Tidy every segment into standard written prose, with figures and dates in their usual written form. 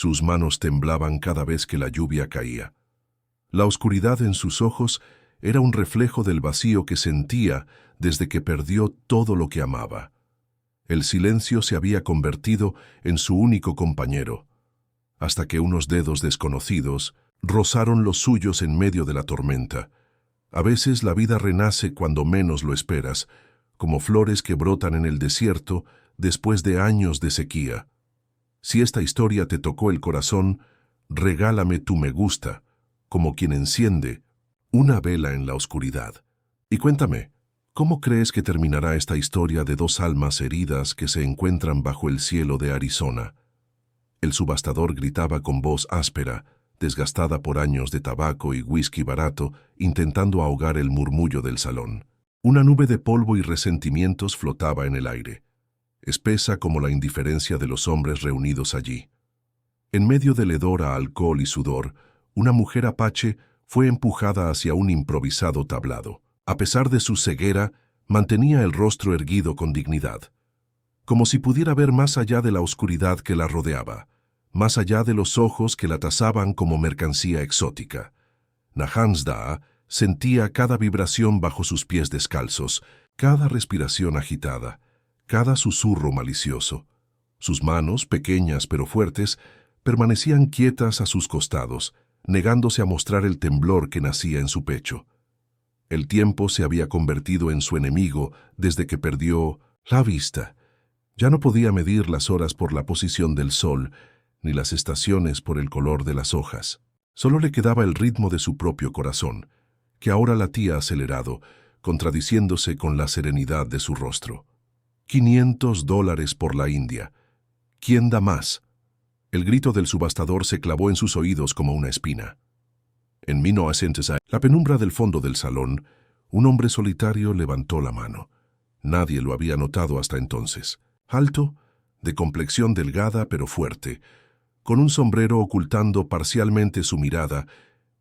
Sus manos temblaban cada vez que la lluvia caía. La oscuridad en sus ojos era un reflejo del vacío que sentía desde que perdió todo lo que amaba. El silencio se había convertido en su único compañero, hasta que unos dedos desconocidos rozaron los suyos en medio de la tormenta. A veces la vida renace cuando menos lo esperas, como flores que brotan en el desierto después de años de sequía. Si esta historia te tocó el corazón, regálame tu me gusta, como quien enciende una vela en la oscuridad. Y cuéntame, ¿cómo crees que terminará esta historia de dos almas heridas que se encuentran bajo el cielo de Arizona? El subastador gritaba con voz áspera, desgastada por años de tabaco y whisky barato, intentando ahogar el murmullo del salón. Una nube de polvo y resentimientos flotaba en el aire, espesa como la indiferencia de los hombres reunidos allí. En medio del hedor a alcohol y sudor, una mujer apache fue empujada hacia un improvisado tablado. A pesar de su ceguera, mantenía el rostro erguido con dignidad, como si pudiera ver más allá de la oscuridad que la rodeaba, más allá de los ojos que la tasaban como mercancía exótica. Nahansdaa sentía cada vibración bajo sus pies descalzos, cada respiración agitada, cada susurro malicioso. Sus manos, pequeñas pero fuertes, permanecían quietas a sus costados, negándose a mostrar el temblor que nacía en su pecho. El tiempo se había convertido en su enemigo desde que perdió la vista. Ya no podía medir las horas por la posición del sol, ni las estaciones por el color de las hojas. Solo le quedaba el ritmo de su propio corazón, que ahora latía acelerado, contradiciéndose con la serenidad de su rostro. $500 por la India. ¿Quién da más? El grito del subastador se clavó en sus oídos como una espina. En 1906, la penumbra del fondo del salón, un hombre solitario levantó la mano. Nadie lo había notado hasta entonces. Alto, de complexión delgada pero fuerte, con un sombrero ocultando parcialmente su mirada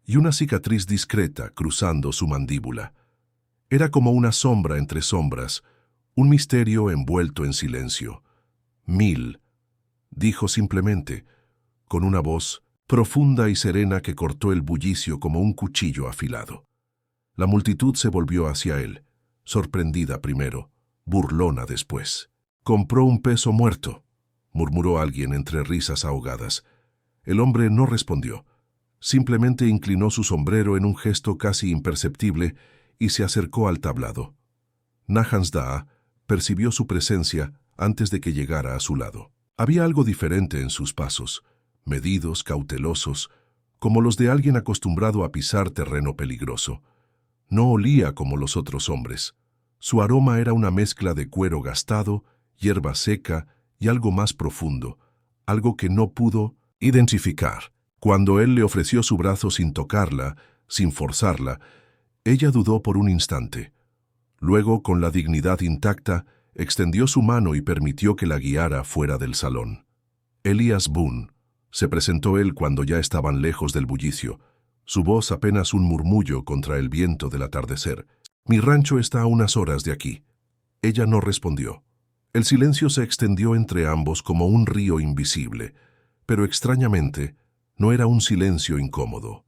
y una cicatriz discreta cruzando su mandíbula. Era como una sombra entre sombras, un misterio envuelto en silencio. 1000, dijo simplemente, con una voz profunda y serena que cortó el bullicio como un cuchillo afilado. La multitud se volvió hacia él, sorprendida primero, burlona después. «Compró un peso muerto», murmuró alguien entre risas ahogadas. El hombre no respondió. Simplemente inclinó su sombrero en un gesto casi imperceptible y se acercó al tablado. Nahansdaa percibió su presencia antes de que llegara a su lado. Había algo diferente en sus pasos, medidos, cautelosos, como los de alguien acostumbrado a pisar terreno peligroso. No olía como los otros hombres. Su aroma era una mezcla de cuero gastado, hierba seca y algo más profundo, algo que no pudo identificar. Cuando él le ofreció su brazo sin tocarla, sin forzarla, ella dudó por un instante. Luego, con la dignidad intacta, extendió su mano y permitió que la guiara fuera del salón. Elias Boone, se presentó él cuando ya estaban lejos del bullicio, su voz apenas un murmullo contra el viento del atardecer. «Mi rancho está a unas horas de aquí». Ella no respondió. El silencio se extendió entre ambos como un río invisible, pero extrañamente no era un silencio incómodo.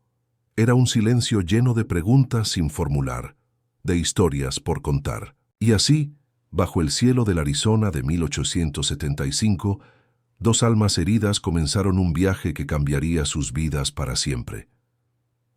Era un silencio lleno de preguntas sin formular, de historias por contar. Y así, bajo el cielo del Arizona de 1875, dos almas heridas comenzaron un viaje que cambiaría sus vidas para siempre.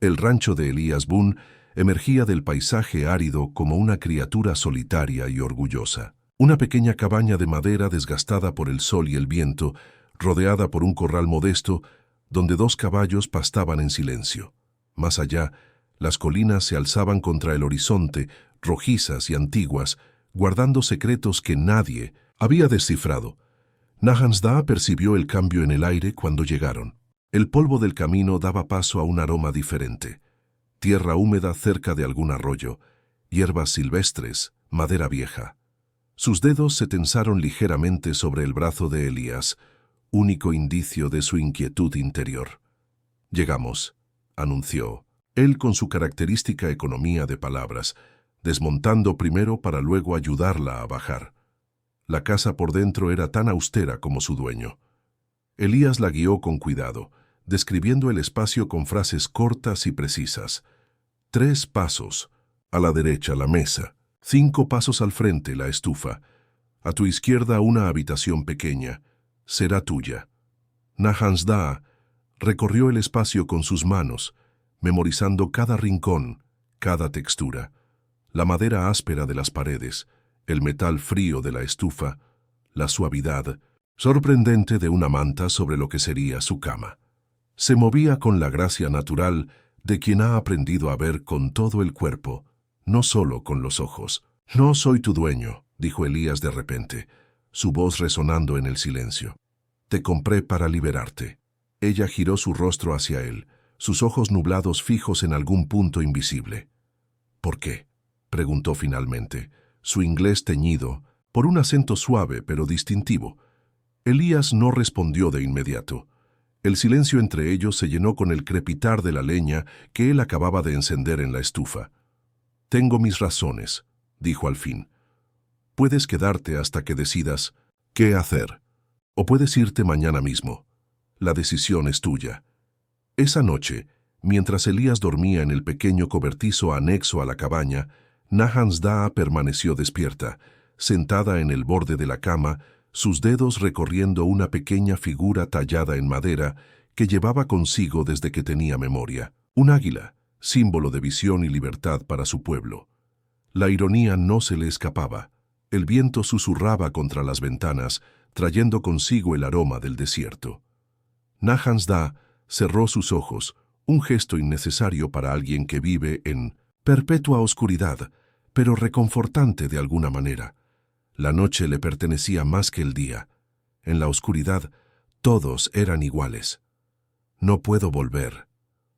El rancho de Elias Boone emergía del paisaje árido como una criatura solitaria y orgullosa. Una pequeña cabaña de madera desgastada por el sol y el viento, rodeada por un corral modesto, donde dos caballos pastaban en silencio. Más allá, las colinas se alzaban contra el horizonte, rojizas y antiguas, guardando secretos que nadie había descifrado. Nahansdaa percibió el cambio en el aire cuando llegaron. El polvo del camino daba paso a un aroma diferente. Tierra húmeda cerca de algún arroyo, hierbas silvestres, madera vieja. Sus dedos se tensaron ligeramente sobre el brazo de Elías, único indicio de su inquietud interior. «Llegamos», anunció, él con su característica economía de palabras, desmontando primero para luego ayudarla a bajar. La casa por dentro era tan austera como su dueño. Elías la guió con cuidado, describiendo el espacio con frases cortas y precisas. 3 pasos. A la derecha, la mesa. 5 pasos al frente, la estufa. A tu izquierda, una habitación pequeña. Será tuya. Nahansda recorrió el espacio con sus manos, memorizando cada rincón, cada textura. La madera áspera de las paredes, el metal frío de la estufa, la suavidad sorprendente de una manta sobre lo que sería su cama. Se movía con la gracia natural de quien ha aprendido a ver con todo el cuerpo, no solo con los ojos. «No soy tu dueño», dijo Elías de repente, su voz resonando en el silencio. «Te compré para liberarte». Ella giró su rostro hacia él, sus ojos nublados fijos en algún punto invisible. «¿Por qué?», preguntó finalmente, su inglés teñido, por un acento suave pero distintivo. Elías no respondió de inmediato. El silencio entre ellos se llenó con el crepitar de la leña que él acababa de encender en la estufa. «Tengo mis razones», dijo al fin. «Puedes quedarte hasta que decidas qué hacer, o puedes irte mañana mismo. La decisión es tuya». Esa noche, mientras Elías dormía en el pequeño cobertizo anexo a la cabaña, Nahansda permaneció despierta, sentada en el borde de la cama, sus dedos recorriendo una pequeña figura tallada en madera que llevaba consigo desde que tenía memoria. Un águila, símbolo de visión y libertad para su pueblo. La ironía no se le escapaba. El viento susurraba contra las ventanas, trayendo consigo el aroma del desierto. Nahansda cerró sus ojos, un gesto innecesario para alguien que vive en perpetua oscuridad, pero reconfortante de alguna manera. La noche le pertenecía más que el día. En la oscuridad, todos eran iguales. «No puedo volver»,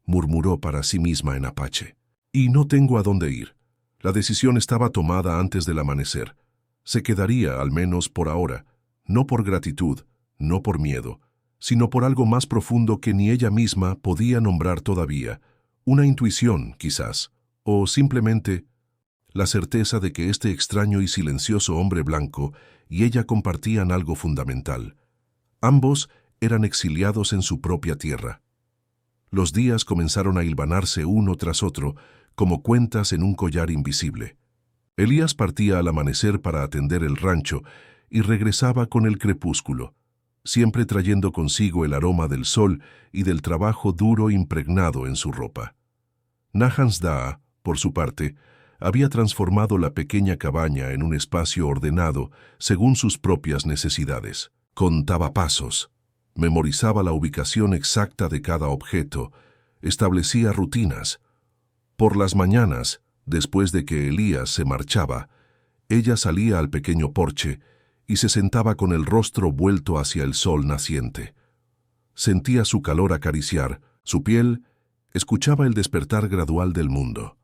murmuró para sí misma en Apache. «Y no tengo a dónde ir». La decisión estaba tomada antes del amanecer. Se quedaría, al menos por ahora, no por gratitud, no por miedo, sino por algo más profundo que ni ella misma podía nombrar todavía, una intuición, quizás, o simplemente la certeza de que este extraño y silencioso hombre blanco y ella compartían algo fundamental. Ambos eran exiliados en su propia tierra. Los días comenzaron a hilvanarse uno tras otro, como cuentas en un collar invisible. Elías partía al amanecer para atender el rancho y regresaba con el crepúsculo, siempre trayendo consigo el aroma del sol y del trabajo duro impregnado en su ropa. Nahansda, por su parte, había transformado la pequeña cabaña en un espacio ordenado según sus propias necesidades. Contaba pasos, memorizaba la ubicación exacta de cada objeto, establecía rutinas. Por las mañanas, después de que Elías se marchaba, ella salía al pequeño porche y se sentaba con el rostro vuelto hacia el sol naciente. Sentía su calor acariciar su piel, escuchaba el despertar gradual del mundo.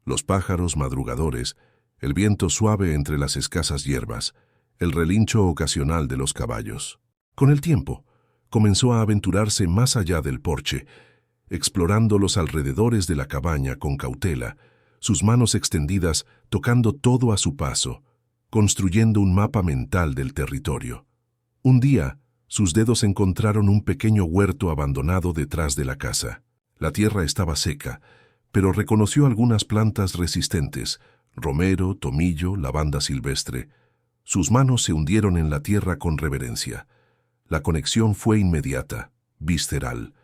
Los pájaros madrugadores, el viento suave entre las escasas hierbas, el relincho ocasional de los caballos. Con el tiempo, comenzó a aventurarse más allá del porche, explorando los alrededores de la cabaña con cautela, sus manos extendidas tocando todo a su paso, construyendo un mapa mental del territorio. Un día, sus dedos encontraron un pequeño huerto abandonado detrás de la casa. La tierra estaba seca, pero reconoció algunas plantas resistentes, romero, tomillo, lavanda silvestre. Sus manos se hundieron en la tierra con reverencia. La conexión fue inmediata, visceral.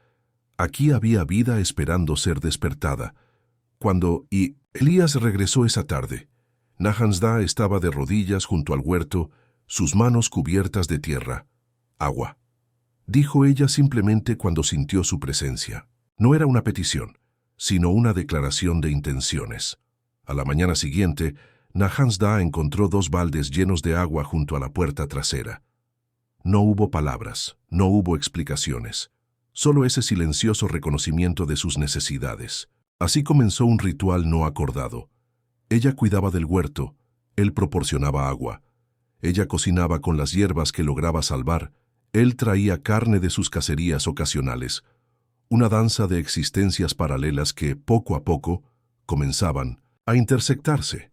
Aquí había vida esperando ser despertada. Cuando Elías regresó esa tarde, Nahansda estaba de rodillas junto al huerto, sus manos cubiertas de tierra. «Agua», dijo ella simplemente cuando sintió su presencia. No era una petición, sino una declaración de intenciones. A la mañana siguiente, Nahansda encontró 2 baldes llenos de agua junto a la puerta trasera. No hubo palabras, no hubo explicaciones, solo ese silencioso reconocimiento de sus necesidades. Así comenzó un ritual no acordado. Ella cuidaba del huerto, él proporcionaba agua. Ella cocinaba con las hierbas que lograba salvar, él traía carne de sus cacerías ocasionales. Una danza de existencias paralelas que, poco a poco, comenzaban a intersectarse.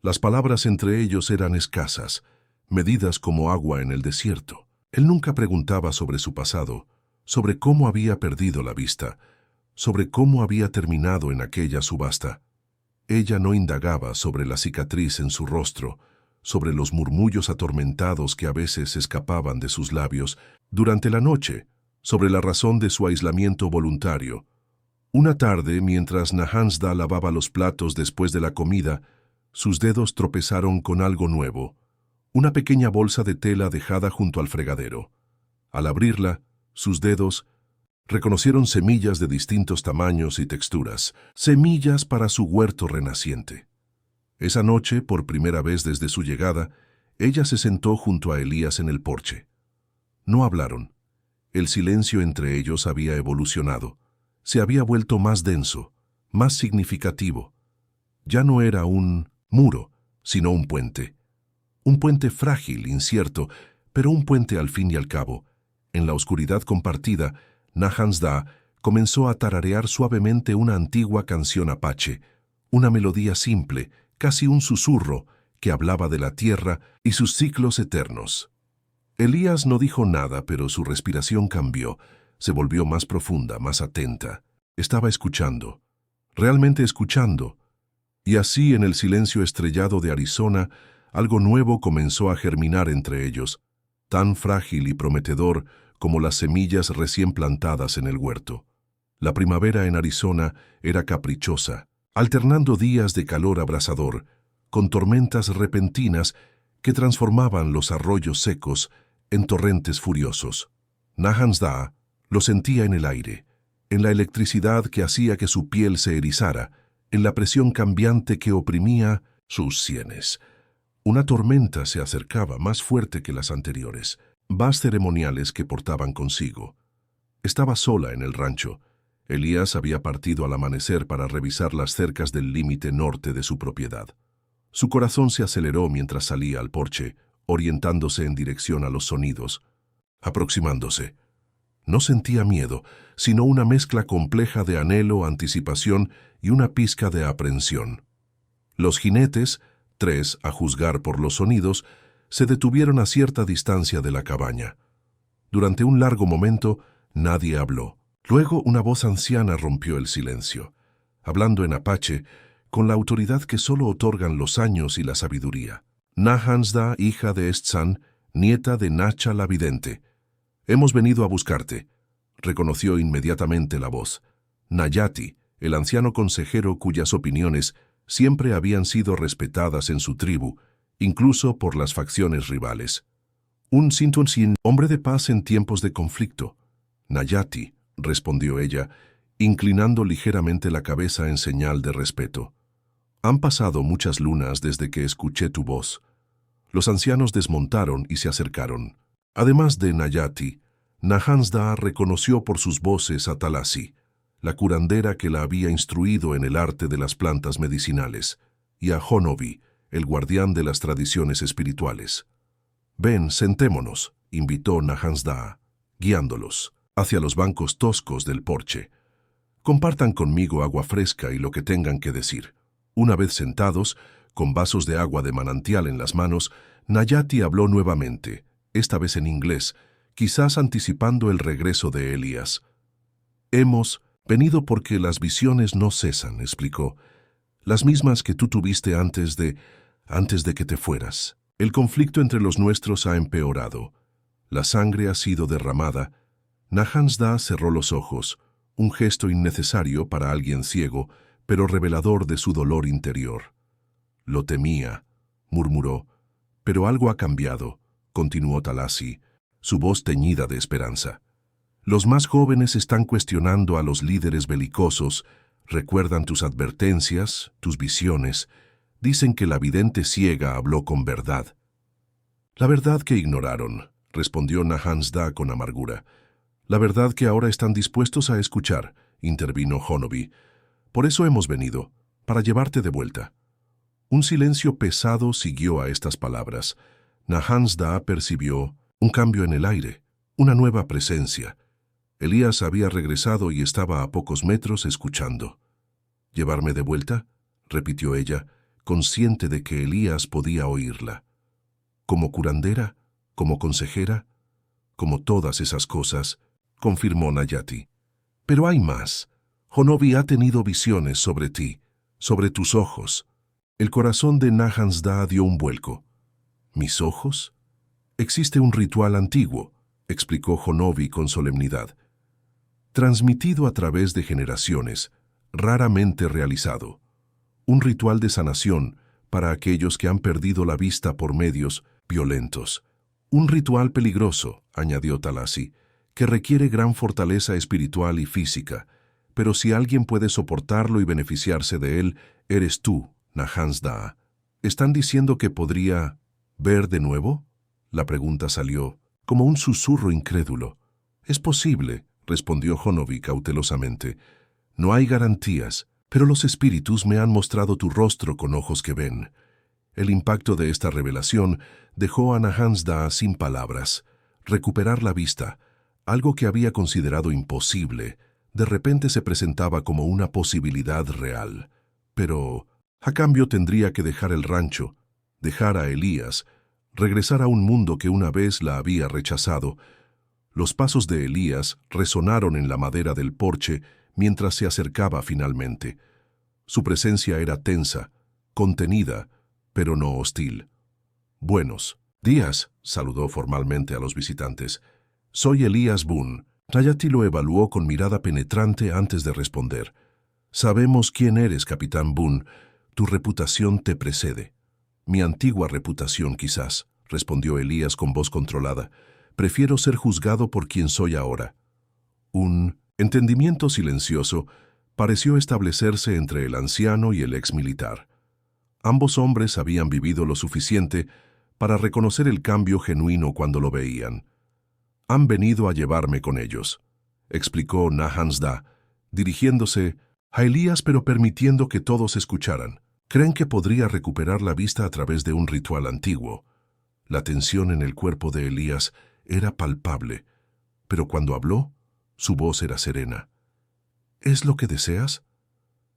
Las palabras entre ellos eran escasas, medidas como agua en el desierto. Él nunca preguntaba sobre su pasado, sobre cómo había perdido la vista, sobre cómo había terminado en aquella subasta. Ella no indagaba sobre la cicatriz en su rostro, sobre los murmullos atormentados que a veces escapaban de sus labios durante la noche, sobre la razón de su aislamiento voluntario. Una tarde, mientras Nahansda lavaba los platos después de la comida, sus dedos tropezaron con algo nuevo, una pequeña bolsa de tela dejada junto al fregadero. Al abrirla, sus dedos reconocieron semillas de distintos tamaños y texturas, semillas para su huerto renaciente. Esa noche, por primera vez desde su llegada, ella se sentó junto a Elías en el porche. No hablaron. El silencio entre ellos había evolucionado. Se había vuelto más denso, más significativo. Ya no era un muro, sino un puente. Un puente frágil, incierto, pero un puente al fin y al cabo. En la oscuridad compartida, Nahansda comenzó a tararear suavemente una antigua canción apache, una melodía simple, casi un susurro, que hablaba de la tierra y sus ciclos eternos. Elías no dijo nada, pero su respiración cambió, se volvió más profunda, más atenta. Estaba escuchando, realmente escuchando. Y así, en el silencio estrellado de Arizona, algo nuevo comenzó a germinar entre ellos, tan frágil y prometedor como las semillas recién plantadas en el huerto. La primavera en Arizona era caprichosa, alternando días de calor abrasador, con tormentas repentinas que transformaban los arroyos secos en torrentes furiosos. Nahansda lo sentía en el aire, en la electricidad que hacía que su piel se erizara, en la presión cambiante que oprimía sus sienes. Una tormenta se acercaba más fuerte que las anteriores, vas ceremoniales que portaban consigo. Estaba sola en el rancho. Elías había partido al amanecer para revisar las cercas del límite norte de su propiedad. Su corazón se aceleró mientras salía al porche, orientándose en dirección a los sonidos, aproximándose. No sentía miedo, sino una mezcla compleja de anhelo, anticipación y una pizca de aprensión. Los jinetes, 3 a juzgar por los sonidos, se detuvieron a cierta distancia de la cabaña. Durante un largo momento, nadie habló. Luego una voz anciana rompió el silencio, hablando en Apache, con la autoridad que solo otorgan los años y la sabiduría. Nahansda, hija de Estzan, nieta de Nacha la vidente. «Hemos venido a buscarte», reconoció inmediatamente la voz. Nayati, el anciano consejero cuyas opiniones siempre habían sido respetadas en su tribu, incluso por las facciones rivales. «Un Sintunsin, hombre de paz en tiempos de conflicto». «Nayati», respondió ella, inclinando ligeramente la cabeza en señal de respeto. «Han pasado muchas lunas desde que escuché tu voz». Los ancianos desmontaron y se acercaron. Además de Nayati, Nahansda reconoció por sus voces a Talasi, la curandera que la había instruido en el arte de las plantas medicinales, y a Honobi, el guardián de las tradiciones espirituales. «Ven, sentémonos», invitó Nahansda, guiándolos hacia los bancos toscos del porche. «Compartan conmigo agua fresca y lo que tengan que decir». Una vez sentados, con vasos de agua de manantial en las manos, Nayati habló nuevamente, esta vez en inglés, quizás anticipando el regreso de Elías. «Hemos venido porque las visiones no cesan», explicó, «las mismas que tú tuviste antes de que te fueras. El conflicto entre los nuestros ha empeorado. La sangre ha sido derramada». Nahansda cerró los ojos, un gesto innecesario para alguien ciego, pero revelador de su dolor interior. «Lo temía», murmuró, «pero algo ha cambiado», continuó Talasi, su voz teñida de esperanza. «Los más jóvenes están cuestionando a los líderes belicosos, recuerdan tus advertencias, tus visiones, dicen que la vidente ciega habló con verdad». «La verdad que ignoraron», respondió Nahansda con amargura. «La verdad que ahora están dispuestos a escuchar», intervino Honobi. «Por eso hemos venido, para llevarte de vuelta». Un silencio pesado siguió a estas palabras. Nahansda percibió un cambio en el aire, una nueva presencia. Elías había regresado y estaba a pocos metros escuchando. «¿Llevarme de vuelta?», repitió ella, consciente de que Elías podía oírla. «¿Como curandera? ¿Como consejera?». como todas esas cosas, confirmó Nayati. Pero hay más. Honobi ha tenido visiones sobre ti, sobre tus ojos. El corazón de Nahansda dio un vuelco. ¿Mis ojos? Existe un ritual antiguo, explicó Honobi con solemnidad, transmitido a través de generaciones, raramente realizado. Un ritual de sanación para aquellos que han perdido la vista por medios violentos. Un ritual peligroso, añadió Talasi, que requiere gran fortaleza espiritual y física, pero si alguien puede soportarlo y beneficiarse de él, eres tú, Nahansda. ¿Están diciendo que podría ver de nuevo? La pregunta salió como un susurro incrédulo. Es posible, respondió Honobi cautelosamente. No hay garantías, pero los espíritus me han mostrado tu rostro con ojos que ven. El impacto de esta revelación dejó a Nahansda sin palabras. Recuperar la vista, algo que había considerado imposible, de repente se presentaba como una posibilidad real. Pero, a cambio tendría que dejar el rancho, dejar a Elías, regresar a un mundo que una vez la había rechazado. Los pasos de Elías resonaron en la madera del porche mientras se acercaba finalmente. Su presencia era tensa, contenida, pero no hostil. «Buenos días», saludó formalmente a los visitantes. «Soy Elías Boone». Nayati lo evaluó con mirada penetrante antes de responder. «Sabemos quién eres, capitán Boone. Tu reputación te precede». «Mi antigua reputación, quizás», respondió Elías con voz controlada. «Prefiero ser juzgado por quien soy ahora». Un entendimiento silencioso pareció establecerse entre el anciano y el exmilitar. Ambos hombres habían vivido lo suficiente para reconocer el cambio genuino cuando lo veían. «Han venido a llevarme con ellos», explicó Nahansda, dirigiéndose a Elías pero permitiendo que todos escucharan. «Creen que podría recuperar la vista a través de un ritual antiguo». La tensión en el cuerpo de Elías era palpable, pero cuando habló, su voz era serena. «¿Es lo que deseas?»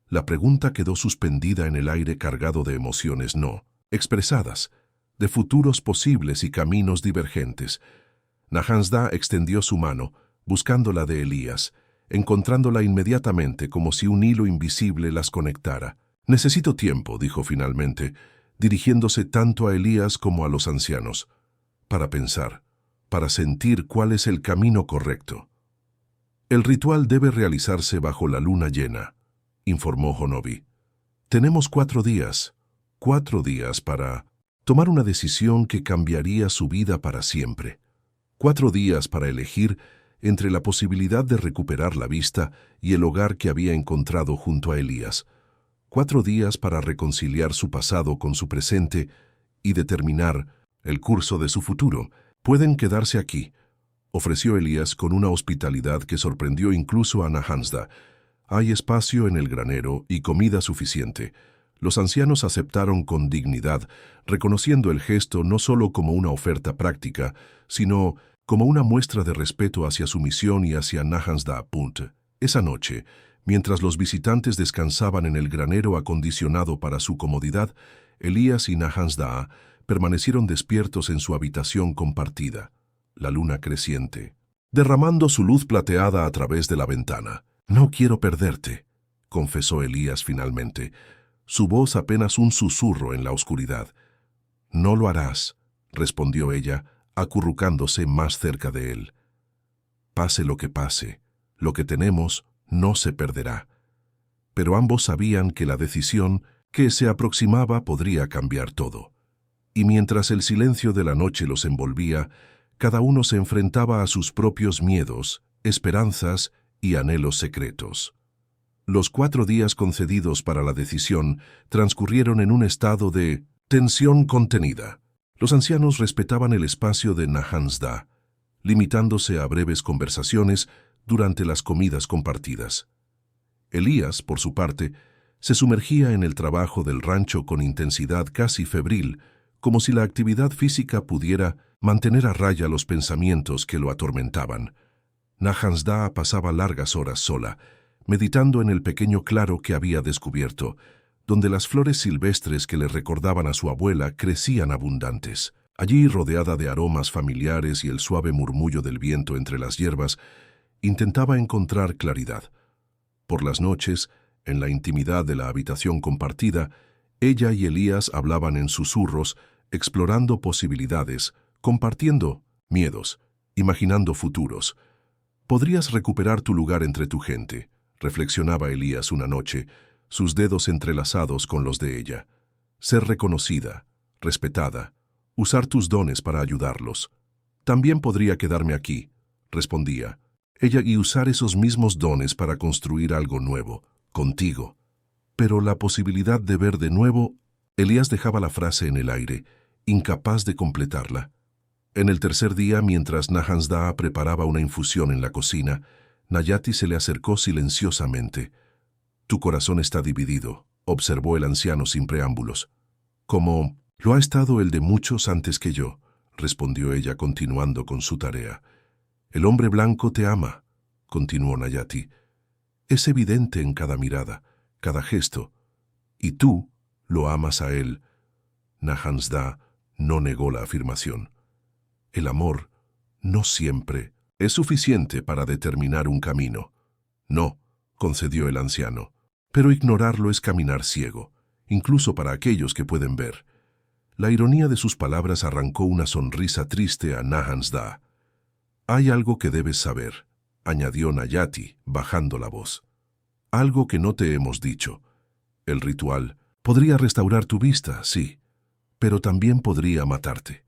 La pregunta quedó suspendida en el aire cargado de emociones no expresadas, de futuros posibles y caminos divergentes. Nahansda extendió su mano, buscando la de Elías, encontrándola inmediatamente como si un hilo invisible las conectara. «Necesito tiempo», dijo finalmente, dirigiéndose tanto a Elías como a los ancianos, «para pensar, para sentir cuál es el camino correcto». «El ritual debe realizarse bajo la luna llena», informó Honobi. «Tenemos 4 días para tomar una decisión que cambiaría su vida para siempre. 4 días para elegir entre la posibilidad de recuperar la vista y el hogar que había encontrado junto a Elías. 4 días para reconciliar su pasado con su presente y determinar el curso de su futuro. Pueden quedarse aquí», ofreció Elías con una hospitalidad que sorprendió incluso a Nahansda. «Hay espacio en el granero y comida suficiente». Los ancianos aceptaron con dignidad, reconociendo el gesto no solo como una oferta práctica, sino como una muestra de respeto hacia su misión y hacia Nahansda. Esa noche, mientras los visitantes descansaban en el granero acondicionado para su comodidad, Elías y Nahansda permanecieron despiertos en su habitación compartida, la luna creciente, derramando su luz plateada a través de la ventana. «No quiero perderte», confesó Elías finalmente, su voz apenas un susurro en la oscuridad. «No lo harás», respondió ella, acurrucándose más cerca de él. «Pase, lo que tenemos no se perderá». Pero ambos sabían que la decisión que se aproximaba podría cambiar todo. Y mientras el silencio de la noche los envolvía, cada uno se enfrentaba a sus propios miedos, esperanzas y anhelos secretos. Los 4 días concedidos para la decisión transcurrieron en un estado de tensión contenida. Los ancianos respetaban el espacio de Nahansda, limitándose a breves conversaciones durante las comidas compartidas. Elías, por su parte, se sumergía en el trabajo del rancho con intensidad casi febril, como si la actividad física pudiera mantener a raya los pensamientos que lo atormentaban. Nahansda pasaba largas horas sola, meditando en el pequeño claro que había descubierto, donde las flores silvestres que le recordaban a su abuela crecían abundantes. Allí, rodeada de aromas familiares y el suave murmullo del viento entre las hierbas, intentaba encontrar claridad. Por las noches, en la intimidad de la habitación compartida, ella y Elías hablaban en susurros, explorando posibilidades, compartiendo miedos, imaginando futuros. «Podrías recuperar tu lugar entre tu gente», reflexionaba Elías una noche, sus dedos entrelazados con los de ella. «Ser reconocida, respetada, usar tus dones para ayudarlos. También podría quedarme aquí», respondía ella, «y usar esos mismos dones para construir algo nuevo, contigo». Pero la posibilidad de ver de nuevo, Elías dejaba la frase en el aire, incapaz de completarla. En el tercer día, mientras Nahansda preparaba una infusión en la cocina, Nayati se le acercó silenciosamente. «Tu corazón está dividido», observó el anciano sin preámbulos. «Como lo ha estado el de muchos antes que yo», respondió ella continuando con su tarea. «El hombre blanco te ama», continuó Nayati. «Es evidente en cada mirada, cada gesto. Y tú lo amas a él». Nahansda no negó la afirmación. «El amor no siempre es suficiente para determinar un camino». «No», concedió el anciano, «pero ignorarlo es caminar ciego, incluso para aquellos que pueden ver». La ironía de sus palabras arrancó una sonrisa triste a Nahansda. «Hay algo que debes saber», añadió Nayati, bajando la voz. «Algo que no te hemos dicho. El ritual podría restaurar tu vista, sí, pero también podría matarte».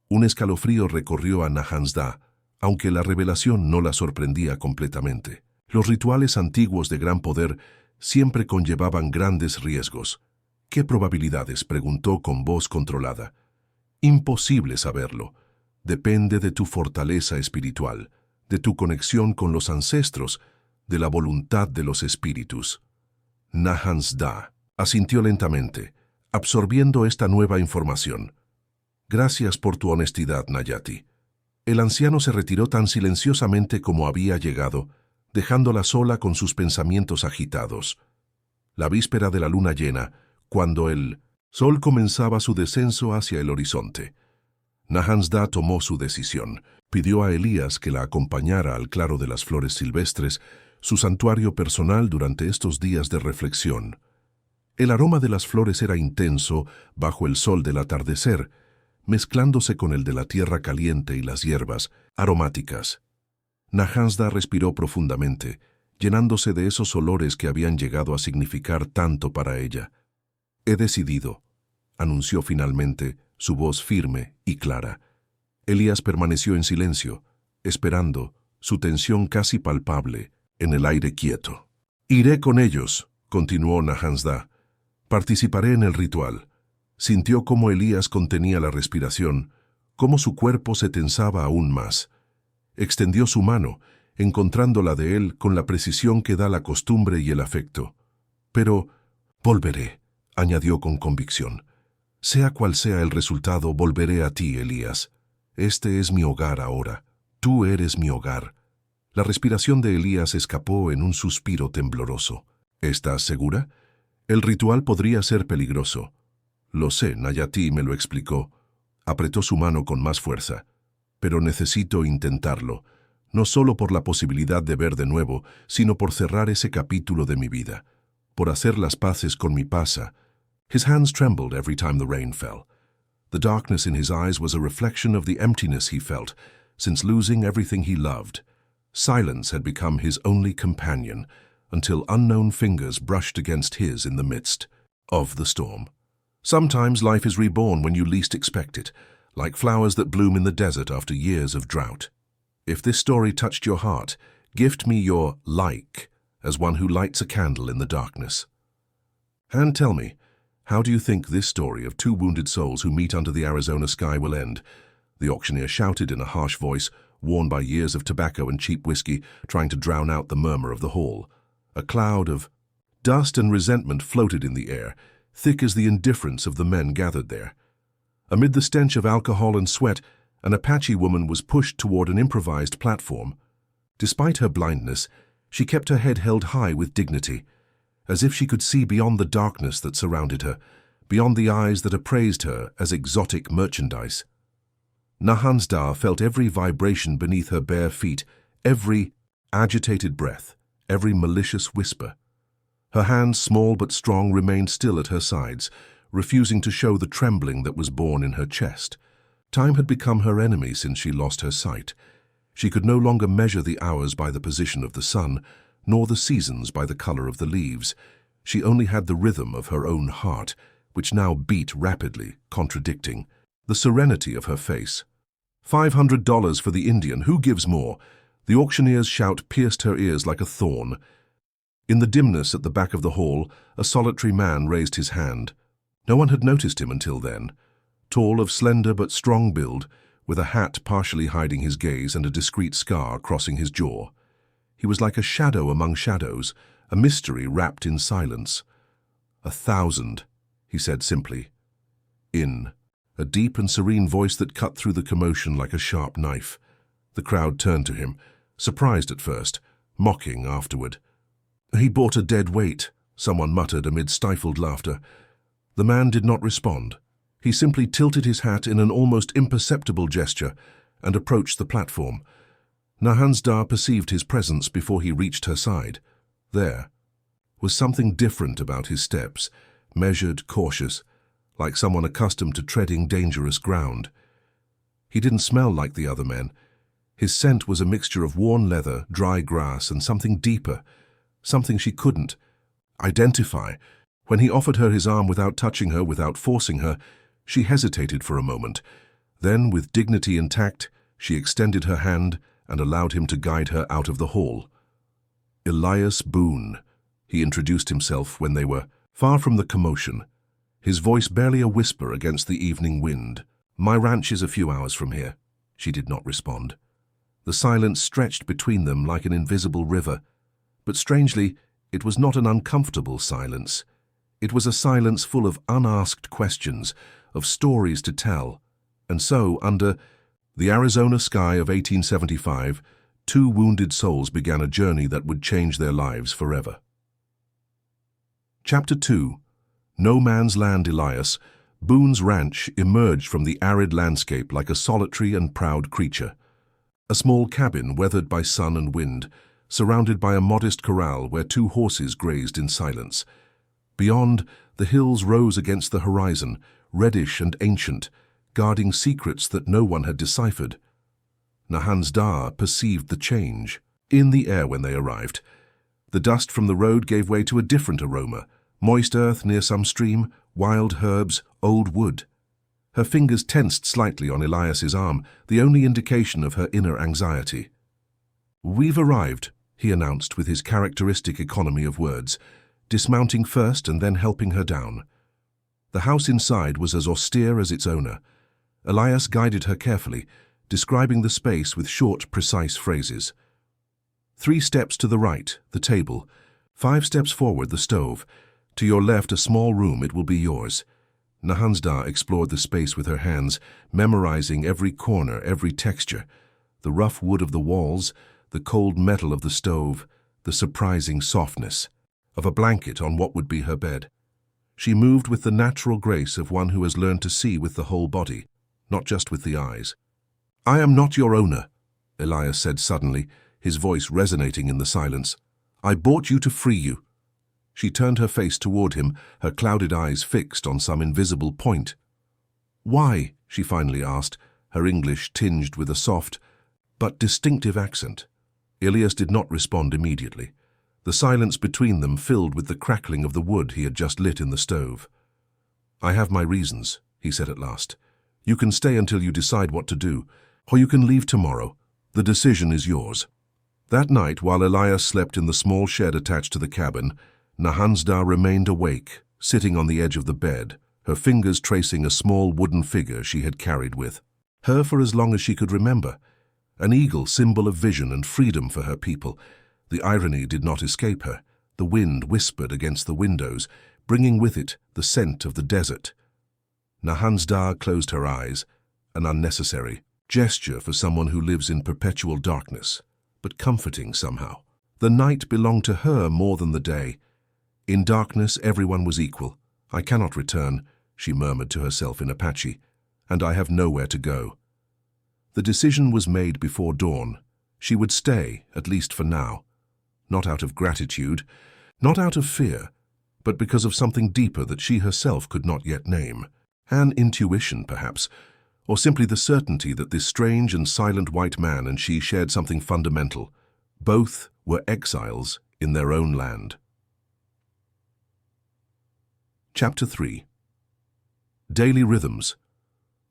Un escalofrío recorrió a Nahansda, aunque la revelación no la sorprendía completamente. Los rituales antiguos de gran poder siempre conllevaban grandes riesgos. «¿Qué probabilidades?», preguntó con voz controlada. «Imposible saberlo. Depende de tu fortaleza espiritual, de tu conexión con los ancestros, de la voluntad de los espíritus». Nahansda asintió lentamente, absorbiendo esta nueva información. «Gracias por tu honestidad, Nayati». El anciano se retiró tan silenciosamente como había llegado, dejándola sola con sus pensamientos agitados. La víspera de la luna llena, cuando el sol comenzaba su descenso hacia el horizonte, Nahansda tomó su decisión. Pidió a Elías que la acompañara al claro de las flores silvestres, su santuario personal durante estos días de reflexión. El aroma de las flores era intenso bajo el sol del atardecer, mezclándose con el de la tierra caliente y las hierbas aromáticas. Nahansda respiró profundamente, llenándose de esos olores que habían llegado a significar tanto para ella. «He decidido», anunció finalmente, su voz firme y clara. Elías permaneció en silencio, esperando, su tensión casi palpable, en el aire quieto. «Iré con ellos», continuó Nahansda. «Participaré en el ritual». Sintió cómo Elías contenía la respiración, cómo su cuerpo se tensaba aún más. Extendió su mano, encontrando la de él con la precisión que da la costumbre y el afecto. «Pero volveré», añadió con convicción. «Sea cual sea el resultado, volveré a ti, Elías. Este es mi hogar ahora. Tú eres mi hogar». La respiración de Elías escapó en un suspiro tembloroso. «¿Estás segura? El ritual podría ser peligroso». «Lo sé, Nayati me lo explicó». Apretó su mano con más fuerza. «Pero necesito intentarlo, no solo por la posibilidad de ver de nuevo, sino por cerrar ese capítulo de mi vida, por hacer las paces con mi pasa». His hands trembled every time the rain fell. The darkness in his eyes was a reflection of the emptiness he felt, since losing everything he loved. Silence had become his only companion, until unknown fingers brushed against his in the midst of the storm. Sometimes life is reborn when you least expect it, like flowers that bloom in the desert after years of drought. If this story touched your heart, gift me your like as one who lights a candle in the darkness. And tell me, how do you think this story of two wounded souls who meet under the Arizona sky will end? The auctioneer shouted in a harsh voice, worn by years of tobacco and cheap whiskey, trying to drown out the murmur of the hall. A cloud of dust and resentment floated in the air, thick as the indifference of the men gathered there. Amid the stench of alcohol and sweat, an Apache woman was pushed toward an improvised platform. Despite her blindness, she kept her head held high with dignity, as if she could see beyond the darkness that surrounded her, beyond the eyes that appraised her as exotic merchandise. Nahansdar felt every vibration beneath her bare feet, every agitated breath, every malicious whisper. Her hands, small but strong, remained still at her sides, refusing to show the trembling that was born in her chest. Time had become her enemy since she lost her sight. She could no longer measure the hours by the position of the sun, nor the seasons by the color of the leaves. She only had the rhythm of her own heart, which now beat rapidly, contradicting the serenity of her face. $500 for the Indian. Who gives more? The auctioneer's shout pierced her ears like a thorn. In the dimness at the back of the hall, a solitary man raised his hand. No one had noticed him until then. Tall, of slender but strong build, with a hat partially hiding his gaze and a discreet scar crossing his jaw. He was like a shadow among shadows, a mystery wrapped in silence. 1,000, he said simply. In. A deep and serene voice that cut through the commotion like a sharp knife. The crowd turned to him, surprised at first, mocking afterward. He bought a dead weight, someone muttered amid stifled laughter. The man did not respond. He simply tilted his hat in an almost imperceptible gesture and approached the platform. Nahansdar perceived his presence before he reached her side. There was something different about his steps, measured, cautious, like someone accustomed to treading dangerous ground. He didn't smell like the other men. His scent was a mixture of worn leather, dry grass, and something deeper, something she couldn't identify. When he offered her his arm without touching her, without forcing her, she hesitated for a moment. Then, with dignity intact, she extended her hand and allowed him to guide her out of the hall. Elias Boone, he introduced himself when they were far from the commotion, his voice barely a whisper against the evening wind. My ranch is a few hours from here. She did not respond. The silence stretched between them like an invisible river. But strangely, it was not an uncomfortable silence. It was a silence full of unasked questions, of stories to tell. And so, under the Arizona sky of 1875, two wounded souls began a journey that would change their lives forever. Chapter 2. No Man's Land. Elias Boone's ranch emerged from the arid landscape like a solitary and proud creature. A small cabin weathered by sun and wind, surrounded by a modest corral where two horses grazed in silence. Beyond, the hills rose against the horizon, reddish and ancient, guarding secrets that no one had deciphered. Nahansdar perceived the change in the air when they arrived. The dust from the road gave way to a different aroma, moist earth near some stream, wild herbs, old wood. Her fingers tensed slightly on Elias's arm, the only indication of her inner anxiety. "We've arrived," he announced with his characteristic economy of words, dismounting first and then helping her down. The house inside was as austere as its owner. Elias guided her carefully, describing the space with short, precise phrases. 3 steps to the right, the table. 5 steps forward, the stove. To your left, a small room. It will be yours. Nahansdar explored the space with her hands, memorizing every corner, every texture. The rough wood of the walls, the cold metal of the stove, the surprising softness of a blanket on what would be her bed. She moved with the natural grace of one who has learned to see with the whole body, not just with the eyes. "I am not your owner," Elias said suddenly, his voice resonating in the silence. "I bought you to free you." She turned her face toward him, her clouded eyes fixed on some invisible point. "Why?" she finally asked, her English tinged with a soft but distinctive accent. Elias did not respond immediately. The silence between them filled with the crackling of the wood he had just lit in the stove. "I have my reasons," he said at last. "You can stay until you decide what to do, or you can leave tomorrow. The decision is yours." That night, while Elias slept in the small shed attached to the cabin, Nahansdar remained awake, sitting on the edge of the bed, her fingers tracing a small wooden figure she had carried with her for as long as she could remember, an eagle symbol of vision and freedom for her people. The irony did not escape her. The wind whispered against the windows, bringing with it the scent of the desert. Nahansdar closed her eyes, an unnecessary gesture for someone who lives in perpetual darkness, but comforting somehow. The night belonged to her more than the day. In darkness, everyone was equal. "I cannot return," she murmured to herself in Apache, "and I have nowhere to go." The decision was made before dawn. She would stay, at least for now. Not out of gratitude, not out of fear, but because of something deeper that she herself could not yet name. An intuition, perhaps, or simply the certainty that this strange and silent white man and she shared something fundamental. Both were exiles in their own land. Chapter 3. Daily rhythms.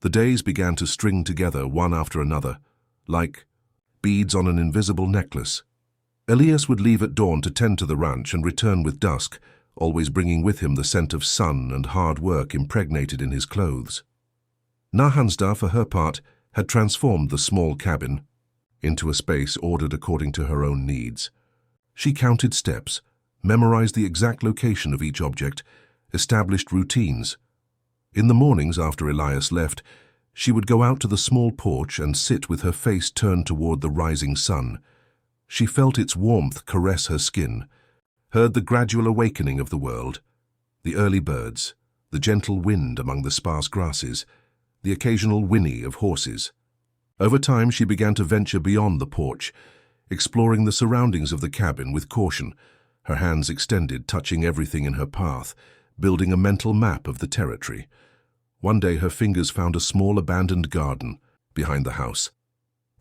The days began to string together one after another, like beads on an invisible necklace. Elias would leave at dawn to tend to the ranch and return with dusk, always bringing with him the scent of sun and hard work impregnated in his clothes. Nahansda, for her part, had transformed the small cabin into a space ordered according to her own needs. She counted steps, memorized the exact location of each object, established routines. In the mornings after Elias left, she would go out to the small porch and sit with her face turned toward the rising sun. She felt its warmth caress her skin, heard the gradual awakening of the world, the early birds, the gentle wind among the sparse grasses, the occasional whinny of horses. Over time she began to venture beyond the porch, exploring the surroundings of the cabin with caution, her hands extended, touching everything in her path, building a mental map of the territory. One day her fingers found a small abandoned garden behind the house.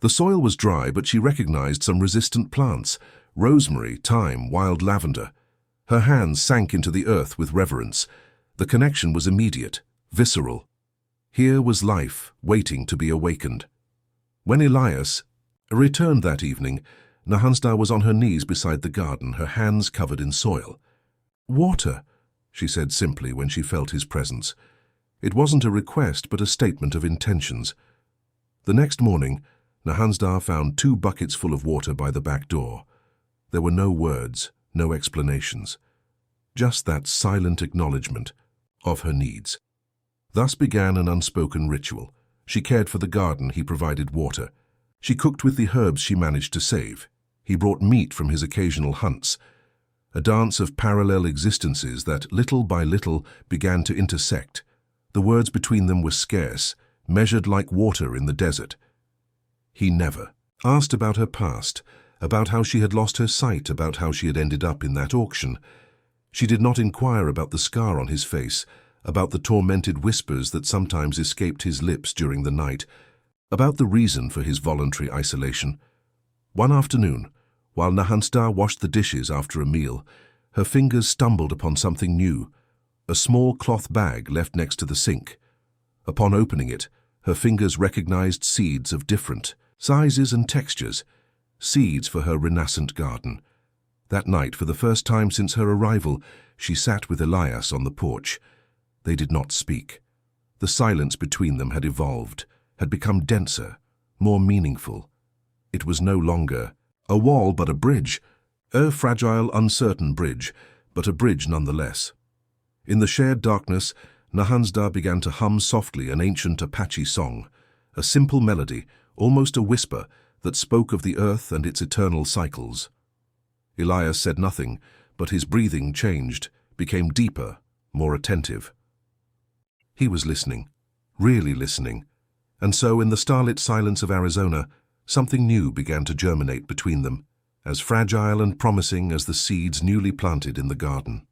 The soil was dry, but she recognized some resistant plants: rosemary, thyme, wild lavender. Her hands sank into the earth with reverence. The connection was immediate, visceral. Here was life, waiting to be awakened. When Elias returned that evening, Nahansda was on her knees beside the garden, her hands covered in soil. "Water," she said simply when she felt his presence. It wasn't a request, but a statement of intentions. The next morning, Nahansda found 2 buckets full of water by the back door. There were no words, no explanations, just that silent acknowledgement of her needs. Thus began an unspoken ritual. She cared for the garden, he provided water. She cooked with the herbs she managed to save. He brought meat from his occasional hunts. A dance of parallel existences that, little by little, began to intersect. The words between them were scarce, measured like water in the desert. He never asked about her past, about how she had lost her sight, about how she had ended up in that auction. She did not inquire about the scar on his face, about the tormented whispers that sometimes escaped his lips during the night, about the reason for his voluntary isolation. One afternoon, while Nahansda washed the dishes after a meal, her fingers stumbled upon something new, a small cloth bag left next to the sink. Upon opening it, her fingers recognized seeds of different sizes and textures, seeds for her renascent garden. That night, for the first time since her arrival, she sat with Elias on the porch. They did not speak. The silence between them had evolved, had become denser, more meaningful. It was no longer a wall but a bridge, a fragile, uncertain bridge, but a bridge nonetheless. In the shared darkness, Nahansda began to hum softly an ancient Apache song, a simple melody, almost a whisper, that spoke of the earth and its eternal cycles. Elias said nothing, but his breathing changed, became deeper, more attentive. He was listening, really listening, and so in the starlit silence of Arizona, something new began to germinate between them, as fragile and promising as the seeds newly planted in the garden.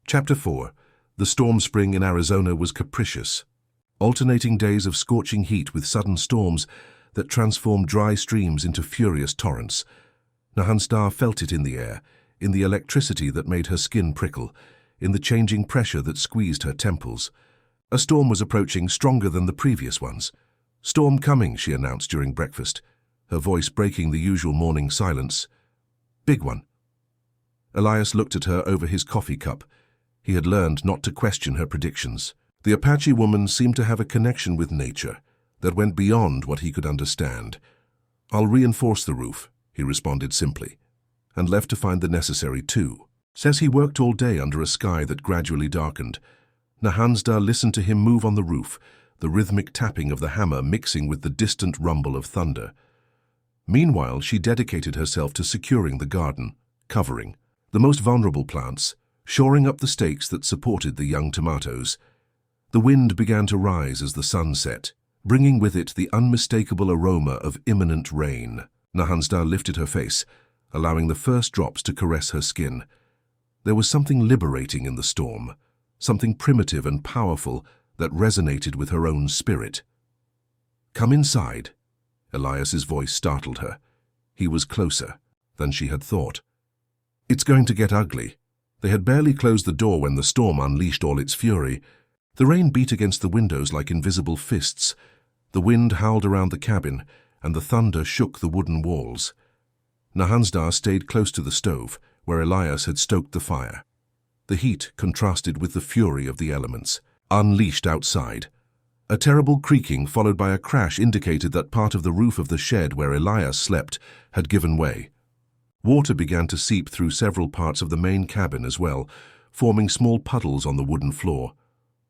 Chapter 4. The storm spring in Arizona was capricious. Alternating days of scorching heat with sudden storms that transformed dry streams into furious torrents. Nahansda felt it in the air, in the electricity that made her skin prickle, in the changing pressure that squeezed her temples. A storm was approaching, stronger than the previous ones. "Storm coming," she announced during breakfast, her voice breaking the usual morning silence. "Big one." Elias looked at her over his coffee cup. He had learned not to question her predictions. The Apache woman seemed to have a connection with nature that went beyond what he could understand. "I'll reinforce the roof," he responded simply, and left to find the necessary tool. Says he worked all day under a sky that gradually darkened. Nahansda listened to him move on the roof, the rhythmic tapping of the hammer mixing with the distant rumble of thunder. Meanwhile, she dedicated herself to securing the garden, covering the most vulnerable plants, shoring up the stakes that supported the young tomatoes. The wind began to rise as the sun set, bringing with it the unmistakable aroma of imminent rain. Nahansda lifted her face, allowing the first drops to caress her skin. There was something liberating in the storm, something primitive and powerful that resonated with her own spirit. "Come inside." Elias's voice startled her. He was closer than she had thought. "It's going to get ugly." They had barely closed the door when the storm unleashed all its fury. The rain beat against the windows like invisible fists. The wind howled around the cabin, and the thunder shook the wooden walls. Nahansda stayed close to the stove, where Elias had stoked the fire. The heat contrasted with the fury of the elements, unleashed outside. A terrible creaking followed by a crash indicated that part of the roof of the shed where Elias slept had given way. Water began to seep through several parts of the main cabin as well, forming small puddles on the wooden floor.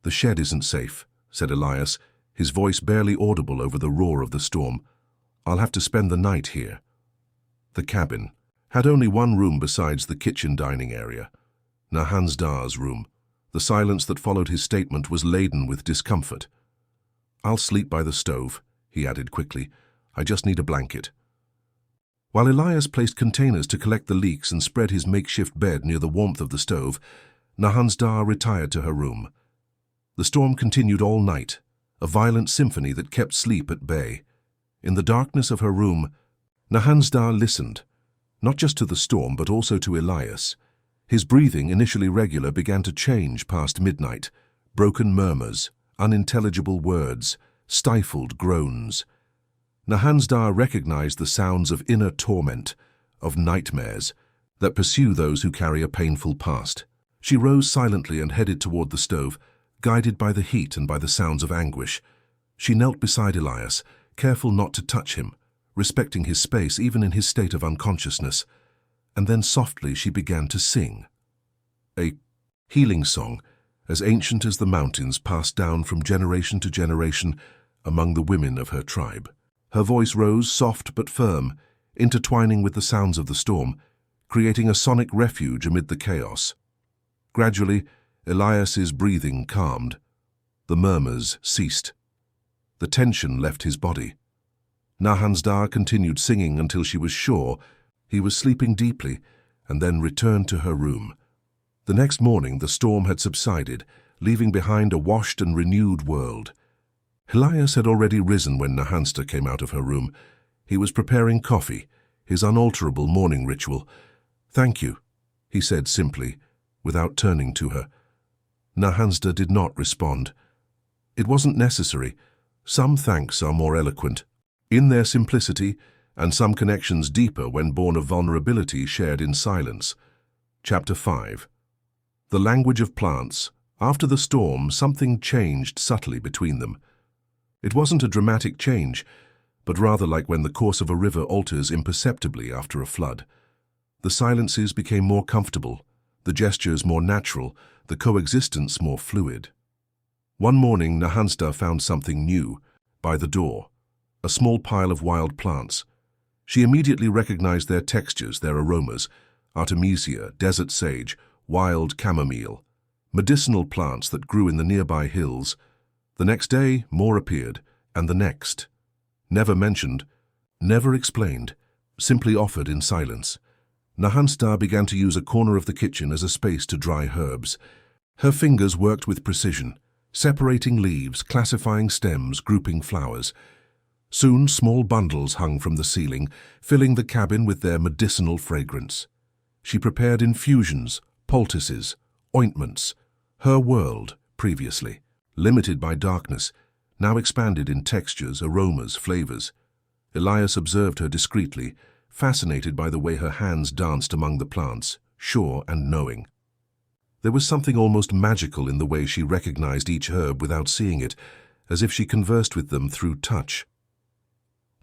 "The shed isn't safe," said Elias, his voice barely audible over the roar of the storm. "I'll have to spend the night here." The cabin had only one room besides the kitchen dining area, Nahansda's room. The silence that followed his statement was laden with discomfort. "I'll sleep by the stove," he added quickly. "I just need a blanket." While Elias placed containers to collect the leaks and spread his makeshift bed near the warmth of the stove, Nahansda retired to her room. The storm continued all night, a violent symphony that kept sleep at bay. In the darkness of her room, Nahansda listened, not just to the storm but also to Elias. His breathing, initially regular, began to change past midnight. Broken murmurs, unintelligible words, stifled groans. Nahansda recognized the sounds of inner torment, of nightmares, that pursue those who carry a painful past. She rose silently and headed toward the stove, guided by the heat and by the sounds of anguish. She knelt beside Elias, careful not to touch him, respecting his space even in his state of unconsciousness. And then softly she began to sing. A healing song, as ancient as the mountains, passed down from generation to generation among the women of her tribe. Her voice rose soft but firm, intertwining with the sounds of the storm, creating a sonic refuge amid the chaos. Gradually, Elias's breathing calmed. The murmurs ceased. The tension left his body. Nahansda continued singing until she was sure he was sleeping deeply, and then returned to her room. The next morning the storm had subsided, leaving behind a washed and renewed world. Elias had already risen when Nahansda came out of her room. He was preparing coffee, his unalterable morning ritual. "Thank you," he said simply, without turning to her. Nahansda did not respond. It wasn't necessary. Some thanks are more eloquent, in their simplicity, and some connections deeper when born of vulnerability shared in silence. Chapter 5. The language of plants. After the storm, something changed subtly between them. It wasn't a dramatic change, but rather like when the course of a river alters imperceptibly after a flood. The silences became more comfortable, the gestures more natural, the coexistence more fluid. One morning, Nahansda found something new by the door, a small pile of wild plants. She immediately recognized their textures, their aromas: artemisia, desert sage, wild chamomile, medicinal plants that grew in the nearby hills. The next day, more appeared, and the next. Never mentioned, never explained, simply offered in silence. Nahansda began to use a corner of the kitchen as a space to dry herbs. Her fingers worked with precision, separating leaves, classifying stems, grouping flowers. Soon small bundles hung from the ceiling, filling the cabin with their medicinal fragrance. She prepared infusions, poultices, ointments. Her world, previously limited by darkness, now expanded in textures, aromas, flavors. Elias observed her discreetly, fascinated by the way her hands danced among the plants, sure and knowing. There was something almost magical in the way she recognized each herb without seeing it, as if she conversed with them through touch.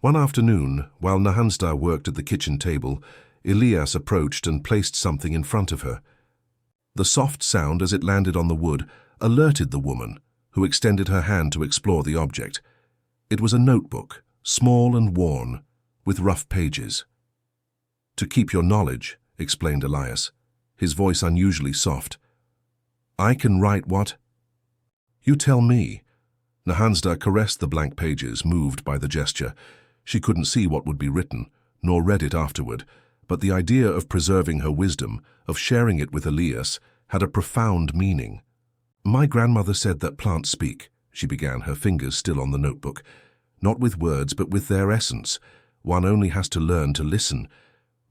One afternoon, while Nahansda worked at the kitchen table, Elias approached and placed something in front of her. The soft sound as it landed on the wood alerted the woman, who extended her hand to explore the object. It was a notebook, small and worn, with rough pages. "To keep your knowledge," explained Elias, his voice unusually soft. "I can write what?" "You tell me." Nahansda caressed the blank pages, moved by the gesture. She couldn't see what would be written, nor read it afterward, but the idea of preserving her wisdom, of sharing it with Elias, had a profound meaning. "My grandmother said that plants speak," she began, her fingers still on the notebook. "Not with words, but with their essence. One only has to learn to listen."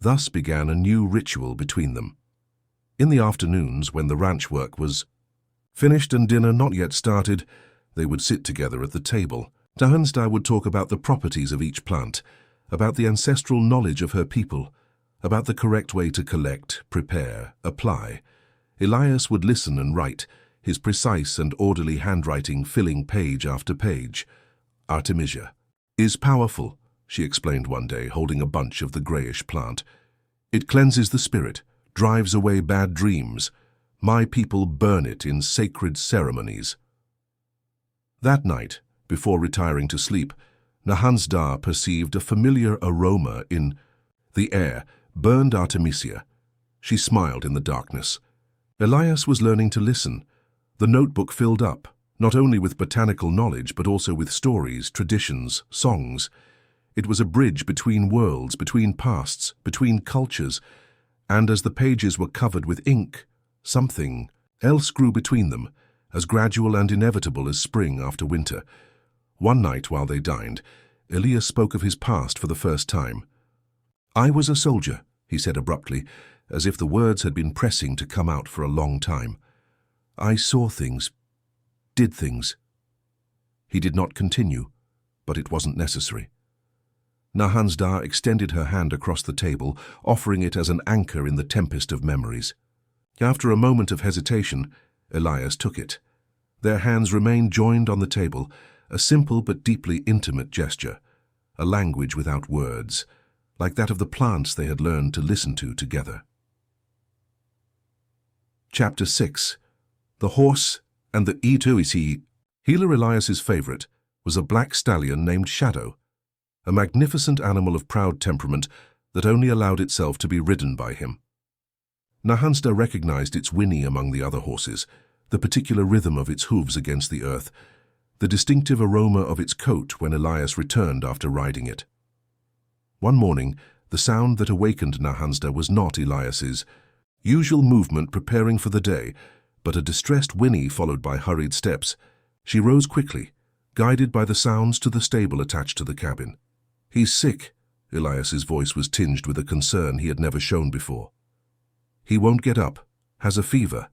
Thus began a new ritual between them. In the afternoons, when the ranch work was finished and dinner not yet started, they would sit together at the table. Nahansda would talk about the properties of each plant, about the ancestral knowledge of her people, about the correct way to collect, prepare, apply. Elias would listen and write, his precise and orderly handwriting filling page after page. "Artemisia is powerful," she explained one day, holding a bunch of the greyish plant. "It cleanses the spirit, drives away bad dreams. My people burn it in sacred ceremonies." That night, before retiring to sleep, Nahansda perceived a familiar aroma in the air, burned artemisia. She smiled in the darkness. Elias was learning to listen. The notebook filled up, not only with botanical knowledge, but also with stories, traditions, songs. It was a bridge between worlds, between pasts, between cultures, and as the pages were covered with ink, something else grew between them, as gradual and inevitable as spring after winter. One night while they dined, Elias spoke of his past for the first time. "I was a soldier," he said abruptly, as if the words had been pressing to come out for a long time. "I saw things, did things." He did not continue, but it wasn't necessary. Nahansda extended her hand across the table, offering it as an anchor in the tempest of memories. After a moment of hesitation, Elias took it. Their hands remained joined on the table, a simple but deeply intimate gesture, a language without words, like that of the plants they had learned to listen to together. Chapter 6. The Horse and the Ituisi. Healer Elias's favorite was a black stallion named Shadow, a magnificent animal of proud temperament that only allowed itself to be ridden by him. Nahansda recognized its whinny among the other horses, the particular rhythm of its hooves against the earth, the distinctive aroma of its coat when Elias returned after riding it. One morning, the sound that awakened Nahansda was not Elias's usual movement preparing for the day, but a distressed whinny followed by hurried steps. She rose quickly, guided by the sounds to the stable attached to the cabin. "He's sick." Elias's voice was tinged with a concern he had never shown before. "He won't get up. Has a fever."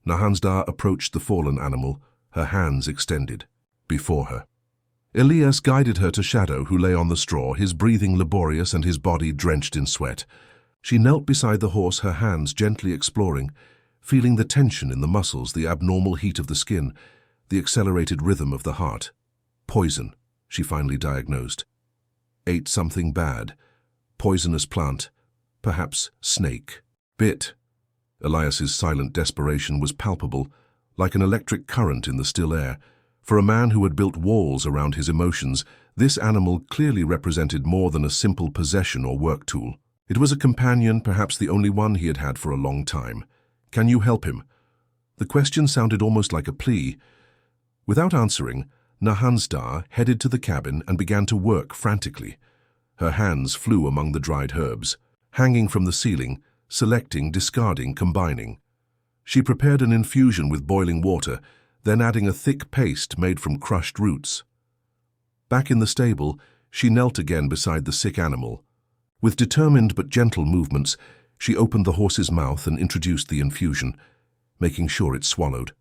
Nahansda approached the fallen animal, her hands extended before her. Elias guided her to Shadow, who lay on the straw, his breathing laborious and his body drenched in sweat. She knelt beside the horse, her hands gently exploring, feeling the tension in the muscles, the abnormal heat of the skin, the accelerated rhythm of the heart. "Poison," she finally diagnosed. "Ate something bad. Poisonous plant. Perhaps snake. Bit." Elias's silent desperation was palpable, like an electric current in the still air. For a man who had built walls around his emotions, this animal clearly represented more than a simple possession or work tool. It was a companion, perhaps the only one he had had for a long time. "Can you help him?" The question sounded almost like a plea. Without answering, Nahansda headed to the cabin and began to work frantically. Her hands flew among the dried herbs, hanging from the ceiling, selecting, discarding, combining. She prepared an infusion with boiling water, then adding a thick paste made from crushed roots. Back in the stable, she knelt again beside the sick animal. With determined but gentle movements, she opened the horse's mouth and introduced the infusion, making sure it swallowed.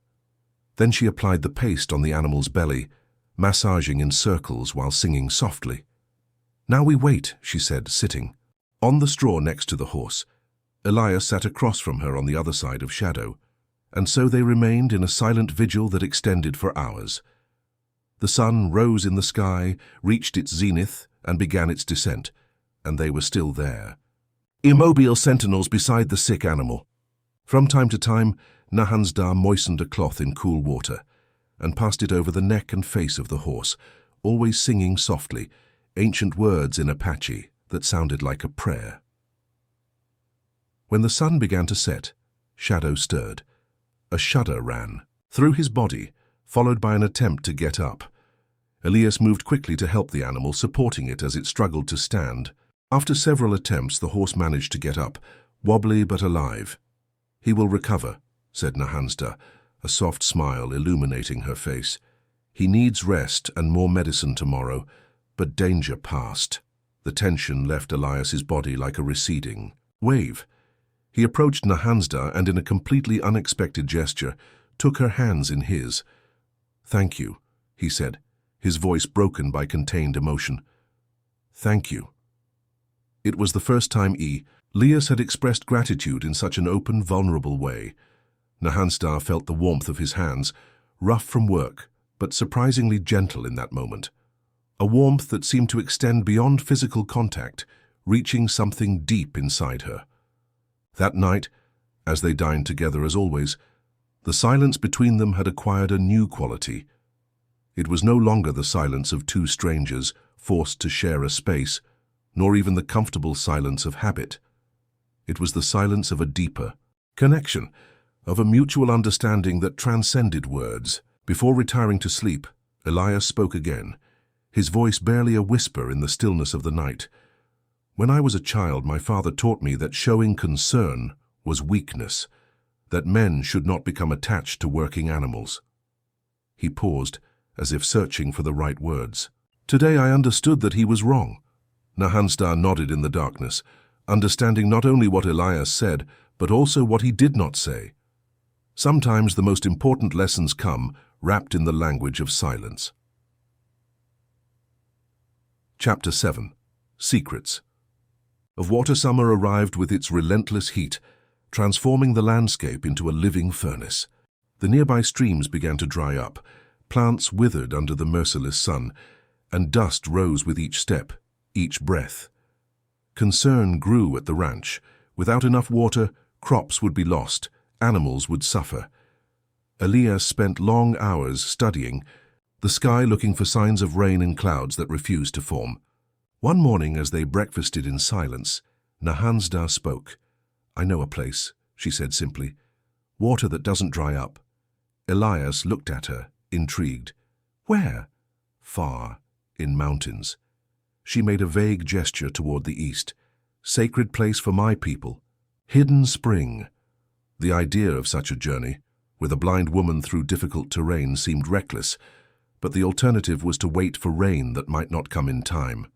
Then she applied the paste on the animal's belly, massaging in circles while singing softly. "Now we wait," she said, sitting. On the straw next to the horse, Elias sat across from her on the other side of Shadow, and so they remained in a silent vigil that extended for hours. The sun rose in the sky, reached its zenith, and began its descent, and they were still there, immobile sentinels beside the sick animal. From time to time, Nahansda moistened a cloth in cool water and passed it over the neck and face of the horse, always singing softly, ancient words in Apache that sounded like a prayer. When the sun began to set, Shadow stirred. A shudder ran through his body, followed by an attempt to get up. Elias moved quickly to help the animal, supporting it as it struggled to stand. After several attempts, the horse managed to get up, wobbly but alive. "He will recover," said Nahasda, a soft smile illuminating her face. "He needs rest and more medicine tomorrow, but danger passed." The tension left Elias's body like a receding wave. He approached Nahasda and, in a completely unexpected gesture, took her hands in his. "Thank you," he said, his voice broken by contained emotion. "Thank you." It was the first time Elias had expressed gratitude in such an open, vulnerable way. Nahasda felt the warmth of his hands, rough from work, but surprisingly gentle in that moment. A warmth that seemed to extend beyond physical contact, reaching something deep inside her. That night, as they dined together as always, the silence between them had acquired a new quality. It was no longer the silence of two strangers forced to share a space, nor even the comfortable silence of habit. It was the silence of a deeper connection, of a mutual understanding that transcended words. Before retiring to sleep, Elias spoke again, his voice barely a whisper in the stillness of the night. "When I was a child, my father taught me that showing concern was weakness, that men should not become attached to working animals." He paused, as if searching for the right words. "Today I understood that he was wrong." Nahasda nodded in the darkness, understanding not only what Elias said, but also what he did not say. Sometimes the most important lessons come wrapped in the language of silence. Chapter 7. Secrets. Of water summer arrived with its relentless heat, transforming the landscape into a living furnace. The nearby streams began to dry up, plants withered under the merciless sun, and dust rose with each step, each breath. Concern grew at the ranch. Without enough water, crops would be lost, animals would suffer. Elias spent long hours studying the sky, looking for signs of rain in clouds that refused to form. One morning, as they breakfasted in silence, Nahasda spoke. "I know a place," she said simply. "Water that doesn't dry up." Elias looked at her, intrigued. "Where?" "Far, in mountains." She made a vague gesture toward the east. "Sacred place for my people. Hidden spring." The idea of such a journey, with a blind woman through difficult terrain, seemed reckless, but the alternative was to wait for rain that might not come in time.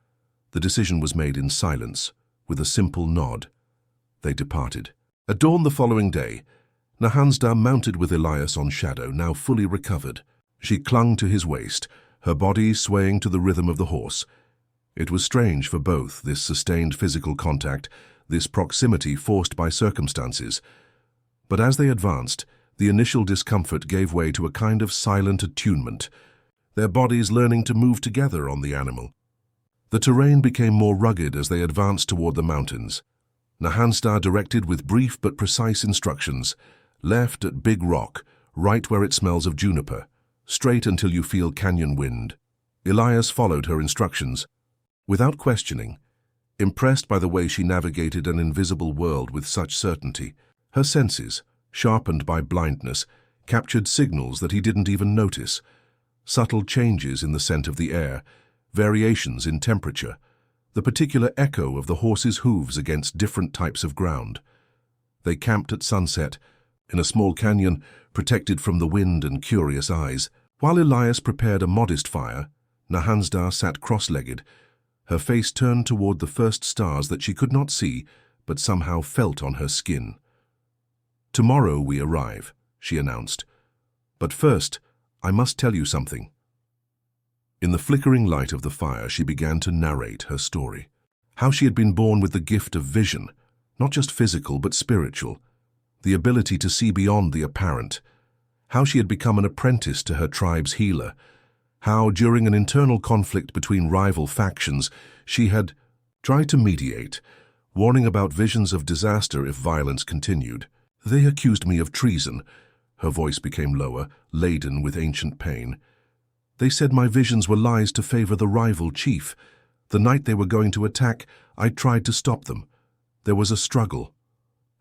The decision was made in silence, with a simple nod. They departed. At dawn the following day, Nahasda mounted with Elias on Shadow, now fully recovered. She clung to his waist, her body swaying to the rhythm of the horse. It was strange for both, this sustained physical contact, this proximity forced by circumstances. But as they advanced, the initial discomfort gave way to a kind of silent attunement, their bodies learning to move together on the animal. The terrain became more rugged as they advanced toward the mountains. Nahasda directed with brief but precise instructions. Left at Big Rock, right where it smells of juniper. Straight until you feel canyon wind. Elias followed her instructions, without questioning, impressed by the way she navigated an invisible world with such certainty. Her senses, sharpened by blindness, captured signals that he didn't even notice. Subtle changes in the scent of the air, variations in temperature, the particular echo of the horse's hooves against different types of ground. They camped at sunset, in a small canyon, protected from the wind and curious eyes. While Elias prepared a modest fire, Nahasda sat cross-legged, her face turned toward the first stars that she could not see, but somehow felt on her skin. "Tomorrow we arrive," she announced. "But first, I must tell you something." In the flickering light of the fire, she began to narrate her story. How she had been born with the gift of vision, not just physical but spiritual, the ability to see beyond the apparent. How she had become an apprentice to her tribe's healer. How, during an internal conflict between rival factions, she had tried to mediate, warning about visions of disaster if violence continued. "They accused me of treason." Her voice became lower, laden with ancient pain. "They said my visions were lies to favor the rival chief. The night they were going to attack, I tried to stop them. There was a struggle."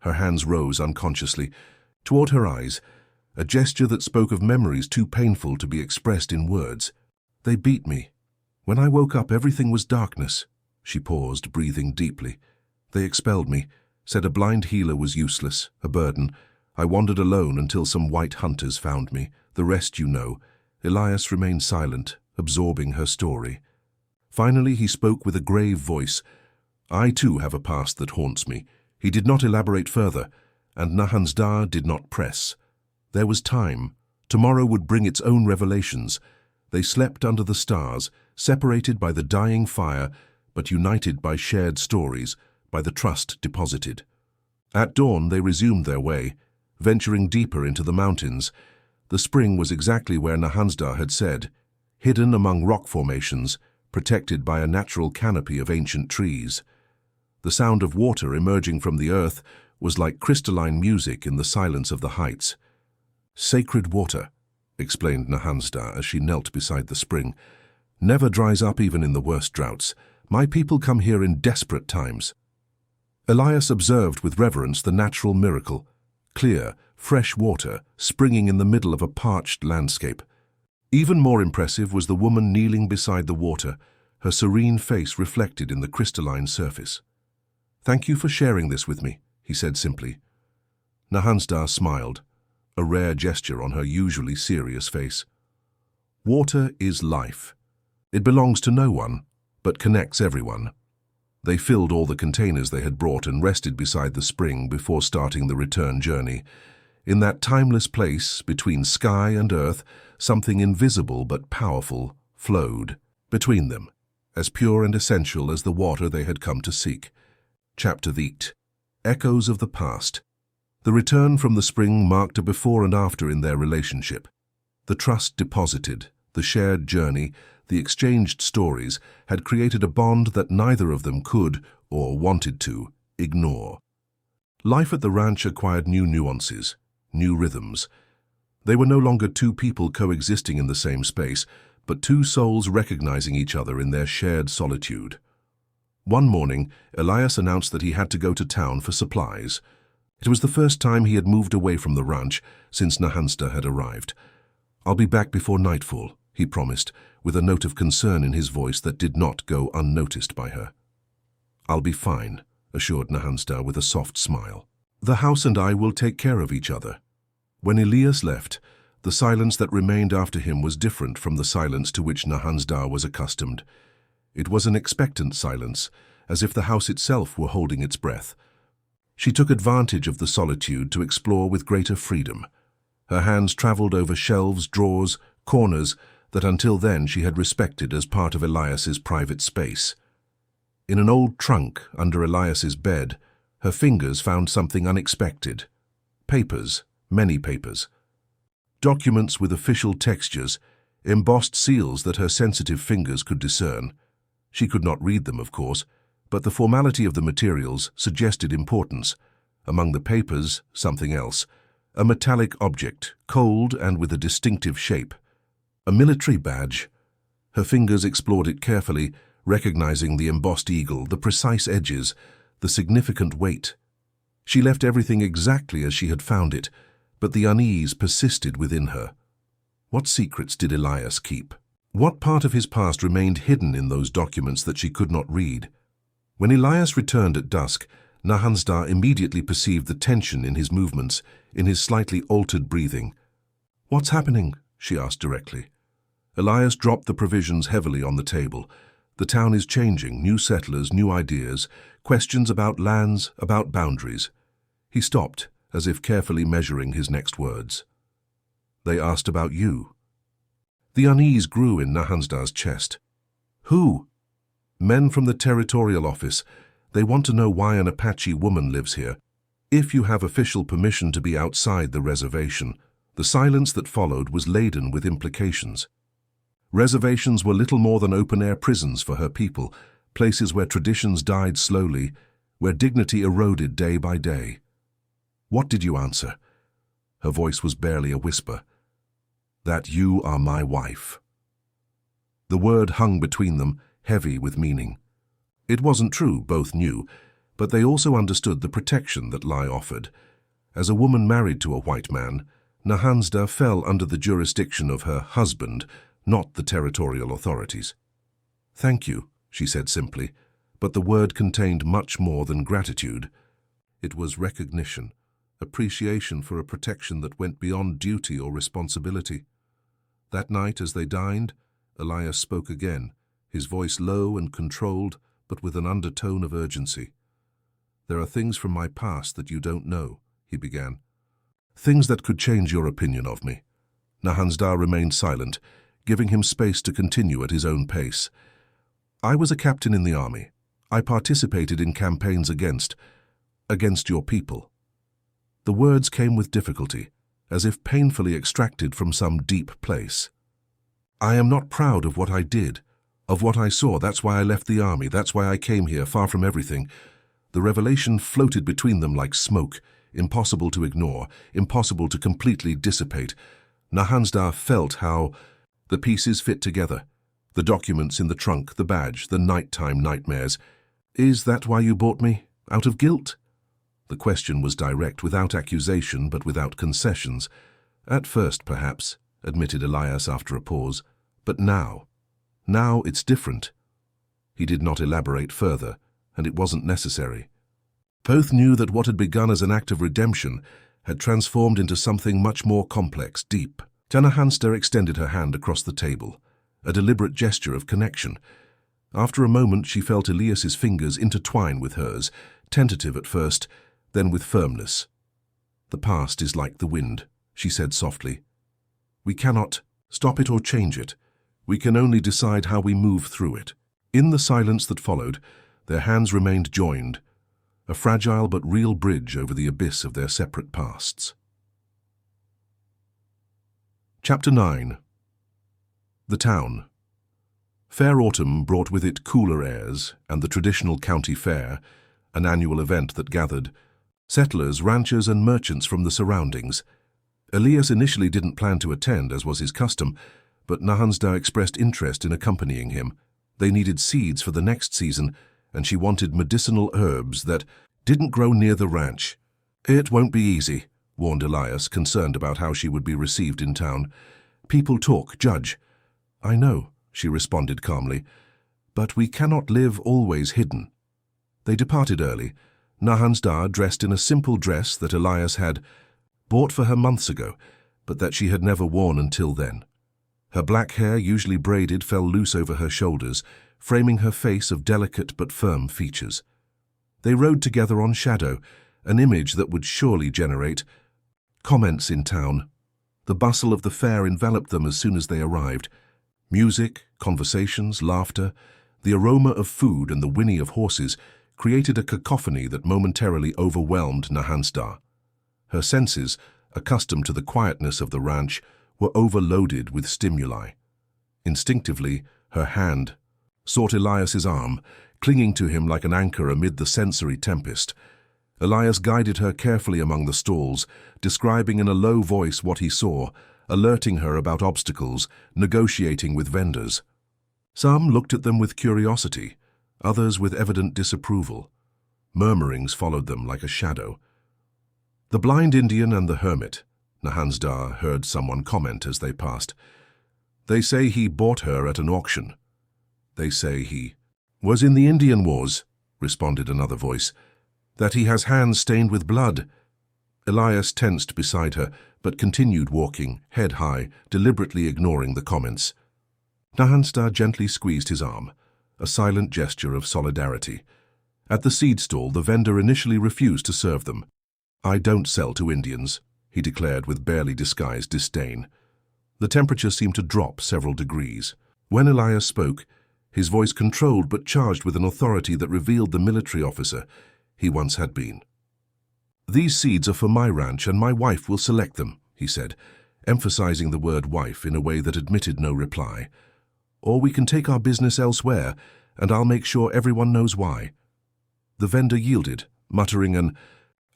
Her hands rose unconsciously, toward her eyes, a gesture that spoke of memories too painful to be expressed in words. They beat me. When I woke up, everything was darkness." She paused, breathing deeply. "They expelled me, said a blind healer was useless, a burden. I wandered alone until some white hunters found me. The rest you know." Elias remained silent, absorbing her story. Finally, he spoke with a grave voice. "I too have a past that haunts me." He did not elaborate further, and Nahansda did not press. There was time. Tomorrow would bring its own revelations. They slept under the stars, separated by the dying fire, but united by shared stories, by the trust deposited. At dawn, they resumed their way, venturing deeper into the mountains. The spring was exactly where Nahansda had said, hidden among rock formations, protected by a natural canopy of ancient trees. The sound of water emerging from the earth was like crystalline music in the silence of the heights. "Sacred water," explained Nahansda as she knelt beside the spring. "Never dries up even in the worst droughts. My people come here in desperate times." Elias observed with reverence the natural miracle. Clear, fresh water springing in the middle of a parched landscape. Even more impressive was the woman kneeling beside the water, her serene face reflected in the crystalline surface. "Thank you for sharing this with me," he said simply. Nahansda smiled, a rare gesture on her usually serious face. Water is life. It belongs to no one, but connects everyone. They filled all the containers they had brought and rested beside the spring before starting the return journey. In that timeless place between sky and earth, something invisible but powerful flowed between them, as pure and essential as the water they had come to seek. Chapter 8. Echoes of the Past. The return from the spring marked a before and after in their relationship. The trust deposited, the shared journey, the exchanged stories had created a bond that neither of them could, or wanted to, ignore. Life at the ranch acquired new nuances, new rhythms. They were no longer two people coexisting in the same space, but two souls recognizing each other in their shared solitude. One morning, Elias announced that he had to go to town for supplies. It was the first time he had moved away from the ranch since Nahansda had arrived. "I'll be back before nightfall," he promised, with a note of concern in his voice that did not go unnoticed by her. "I'll be fine," assured Nahansda with a soft smile. "The house and I will take care of each other." When Elias left, the silence that remained after him was different from the silence to which Nahansda was accustomed. It was an expectant silence, as if the house itself were holding its breath. She took advantage of the solitude to explore with greater freedom. Her hands traveled over shelves, drawers, corners that until then she had respected as part of Elias's private space. In an old trunk under Elias's bed, her fingers found something unexpected. Papers, many papers. Documents with official textures, embossed seals that her sensitive fingers could discern. She could not read them, of course, but the formality of the materials suggested importance. Among the papers, something else. A metallic object, cold and with a distinctive shape. A military badge. Her fingers explored it carefully, recognizing the embossed eagle, the precise edges, the significant weight. She left everything exactly as she had found it, but the unease persisted within her. What secrets did Elias keep? What part of his past remained hidden in those documents that she could not read? When Elias returned at dusk, Nahansda immediately perceived the tension in his movements, in his slightly altered breathing. "What's happening?" she asked directly. Elias dropped the provisions heavily on the table. "The town is changing, new settlers, new ideas, questions about lands, about boundaries." He stopped, as if carefully measuring his next words. "They asked about you." The unease grew in Nahansda's chest. "Who?" "Men from the territorial office. They want to know why an Apache woman lives here. If you have official permission to be outside the reservation." The silence that followed was laden with implications. Reservations were little more than open-air prisons for her people, places where traditions died slowly, where dignity eroded day by day. "What did you answer?" Her voice was barely a whisper. "That you are my wife." The word hung between them, heavy with meaning. It wasn't true, both knew, but they also understood the protection that Lai offered. As a woman married to a white man, Nahansda fell under the jurisdiction of her husband, not the territorial authorities. "Thank you," she said simply, but the word contained much more than gratitude. It was recognition, appreciation for a protection that went beyond duty or responsibility. That night, as they dined, Elias spoke again, his voice low and controlled, but with an undertone of urgency. "There are things from my past that you don't know," he began. "Things that could change your opinion of me." Nahansdar remained silent, giving him space to continue at his own pace. "I was a captain in the army. I participated in campaigns against your people." The words came with difficulty, as if painfully extracted from some deep place. "I am not proud of what I did, of what I saw. That's why I left the army. That's why I came here, far from everything." The revelation floated between them like smoke, impossible to ignore, impossible to completely dissipate. Nahansdar felt how the pieces fit together. The documents in the trunk, the badge, the nighttime nightmares. "Is that why you bought me? Out of guilt?" The question was direct, without accusation but without concessions. "At first, perhaps," admitted Elias after a pause. "But now it's different." He did not elaborate further, and it wasn't necessary. Both knew that what had begun as an act of redemption had transformed into something much more complex, deep. Nahansdar extended her hand across the table, a deliberate gesture of connection. After a moment, she felt Elias's fingers intertwine with hers, tentative at first, then with firmness. "The past is like the wind," she said softly. "We cannot stop it or change it. We can only decide how we move through it." In the silence that followed, their hands remained joined, a fragile but real bridge over the abyss of their separate pasts. Chapter 9. The Town. Fair autumn brought with it cooler airs and the traditional county fair, an annual event that gathered settlers, ranchers, and merchants from the surroundings. Elias initially didn't plan to attend, as was his custom, but Nahansdar expressed interest in accompanying him. They needed seeds for the next season, and she wanted medicinal herbs that didn't grow near the ranch. "It won't be easy," warned Elias, concerned about how she would be received in town. "People talk, judge." "I know," she responded calmly, "but we cannot live always hidden." They departed early, Nahansdar dressed in a simple dress that Elias had bought for her months ago, but that she had never worn until then. Her black hair, usually braided, fell loose over her shoulders, framing her face of delicate but firm features. They rode together on Shadow, an image that would surely generate comments in town. The bustle of the fair enveloped them as soon as they arrived. Music, conversations, laughter, the aroma of food and the whinny of horses created a cacophony that momentarily overwhelmed Nahansdar. Her senses, accustomed to the quietness of the ranch, were overloaded with stimuli. Instinctively, her hand sought Elias's arm, clinging to him like an anchor amid the sensory tempest. Elias guided her carefully among the stalls, describing in a low voice what he saw, alerting her about obstacles, negotiating with vendors. Some looked at them with curiosity, others with evident disapproval. Murmurings followed them like a shadow. "The blind Indian and the hermit," Nahansdar heard someone comment as they passed. "They say he bought her at an auction. They say he was in the Indian Wars," responded another voice. "That he has hands stained with blood." Elias tensed beside her, but continued walking, head high, deliberately ignoring the comments. Nahansdar gently squeezed his arm, a silent gesture of solidarity. At the seed stall, the vendor initially refused to serve them. "I don't sell to Indians," he declared with barely disguised disdain. The temperature seemed to drop several degrees. When Elias spoke, his voice controlled but charged with an authority that revealed the military officer he once had been. "These seeds are for my ranch and my wife will select them," he said, emphasizing the word wife in a way that admitted no reply. "Or we can take our business elsewhere, and I'll make sure everyone knows why." The vendor yielded, muttering an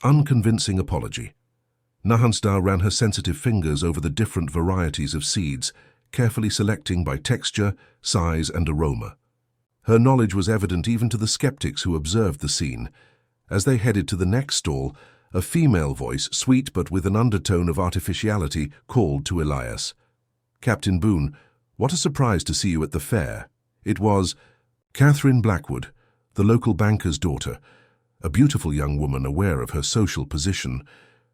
unconvincing apology. Nahansdar ran her sensitive fingers over the different varieties of seeds, carefully selecting by texture, size, and aroma. Her knowledge was evident even to the skeptics who observed the scene. As they headed to the next stall, a female voice, sweet but with an undertone of artificiality, called to Elias. "Captain Boone, What a surprise to see you at the fair. It was Catherine Blackwood, the local banker's daughter, a beautiful young woman aware of her social position.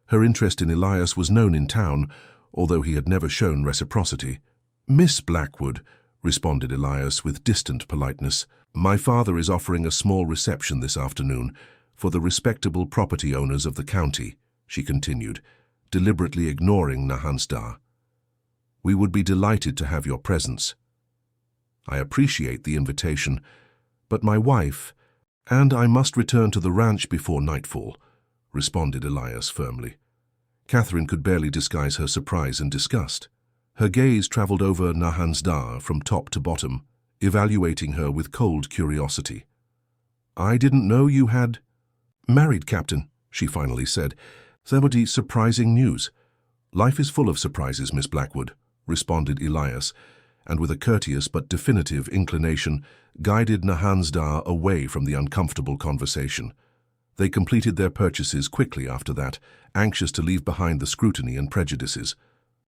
Her interest in Elias was known in town, although he had never shown reciprocity. "Miss Blackwood," responded Elias with distant politeness, "my father is offering a small reception this afternoon for the respectable property owners of the county," she continued, deliberately ignoring Nahansdar. "We would be delighted to have your presence." "I appreciate the invitation, but my wife, and I must return to the ranch before nightfall," responded Elias firmly. Catherine could barely disguise her surprise and disgust. Her gaze traveled over Nahansdar from top to bottom, evaluating her with cold curiosity. "I didn't know you had married, Captain," she finally said. "There would be surprising news." "Life is full of surprises, Miss Blackwood," responded Elias, and with a courteous but definitive inclination, guided Nahansdar away from the uncomfortable conversation. They completed their purchases quickly after that, anxious to leave behind the scrutiny and prejudices.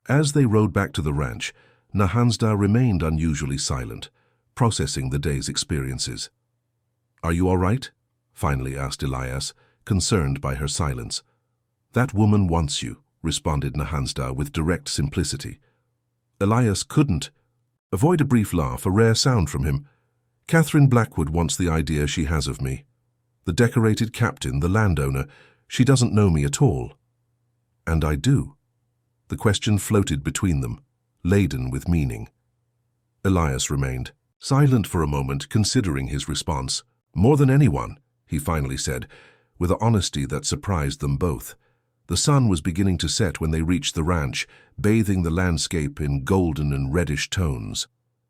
As they rode back to the ranch, Nahansdar remained unusually silent, processing the day's experiences. "Are you all right?" finally asked Elias, concerned by her silence. "That woman wants you," responded Nahansdar with direct simplicity. Elias couldn't avoid a brief laugh, a rare sound from him. "Catherine Blackwood wants the idea she has of me. The decorated captain, the landowner, she doesn't know me at all." "And I do." The question floated between them, laden with meaning. Elias remained silent for a moment, considering his response. "More than anyone," he finally said, with an honesty that surprised them both. The sun was beginning to set when they reached the ranch, bathing the landscape in golden and reddish tones.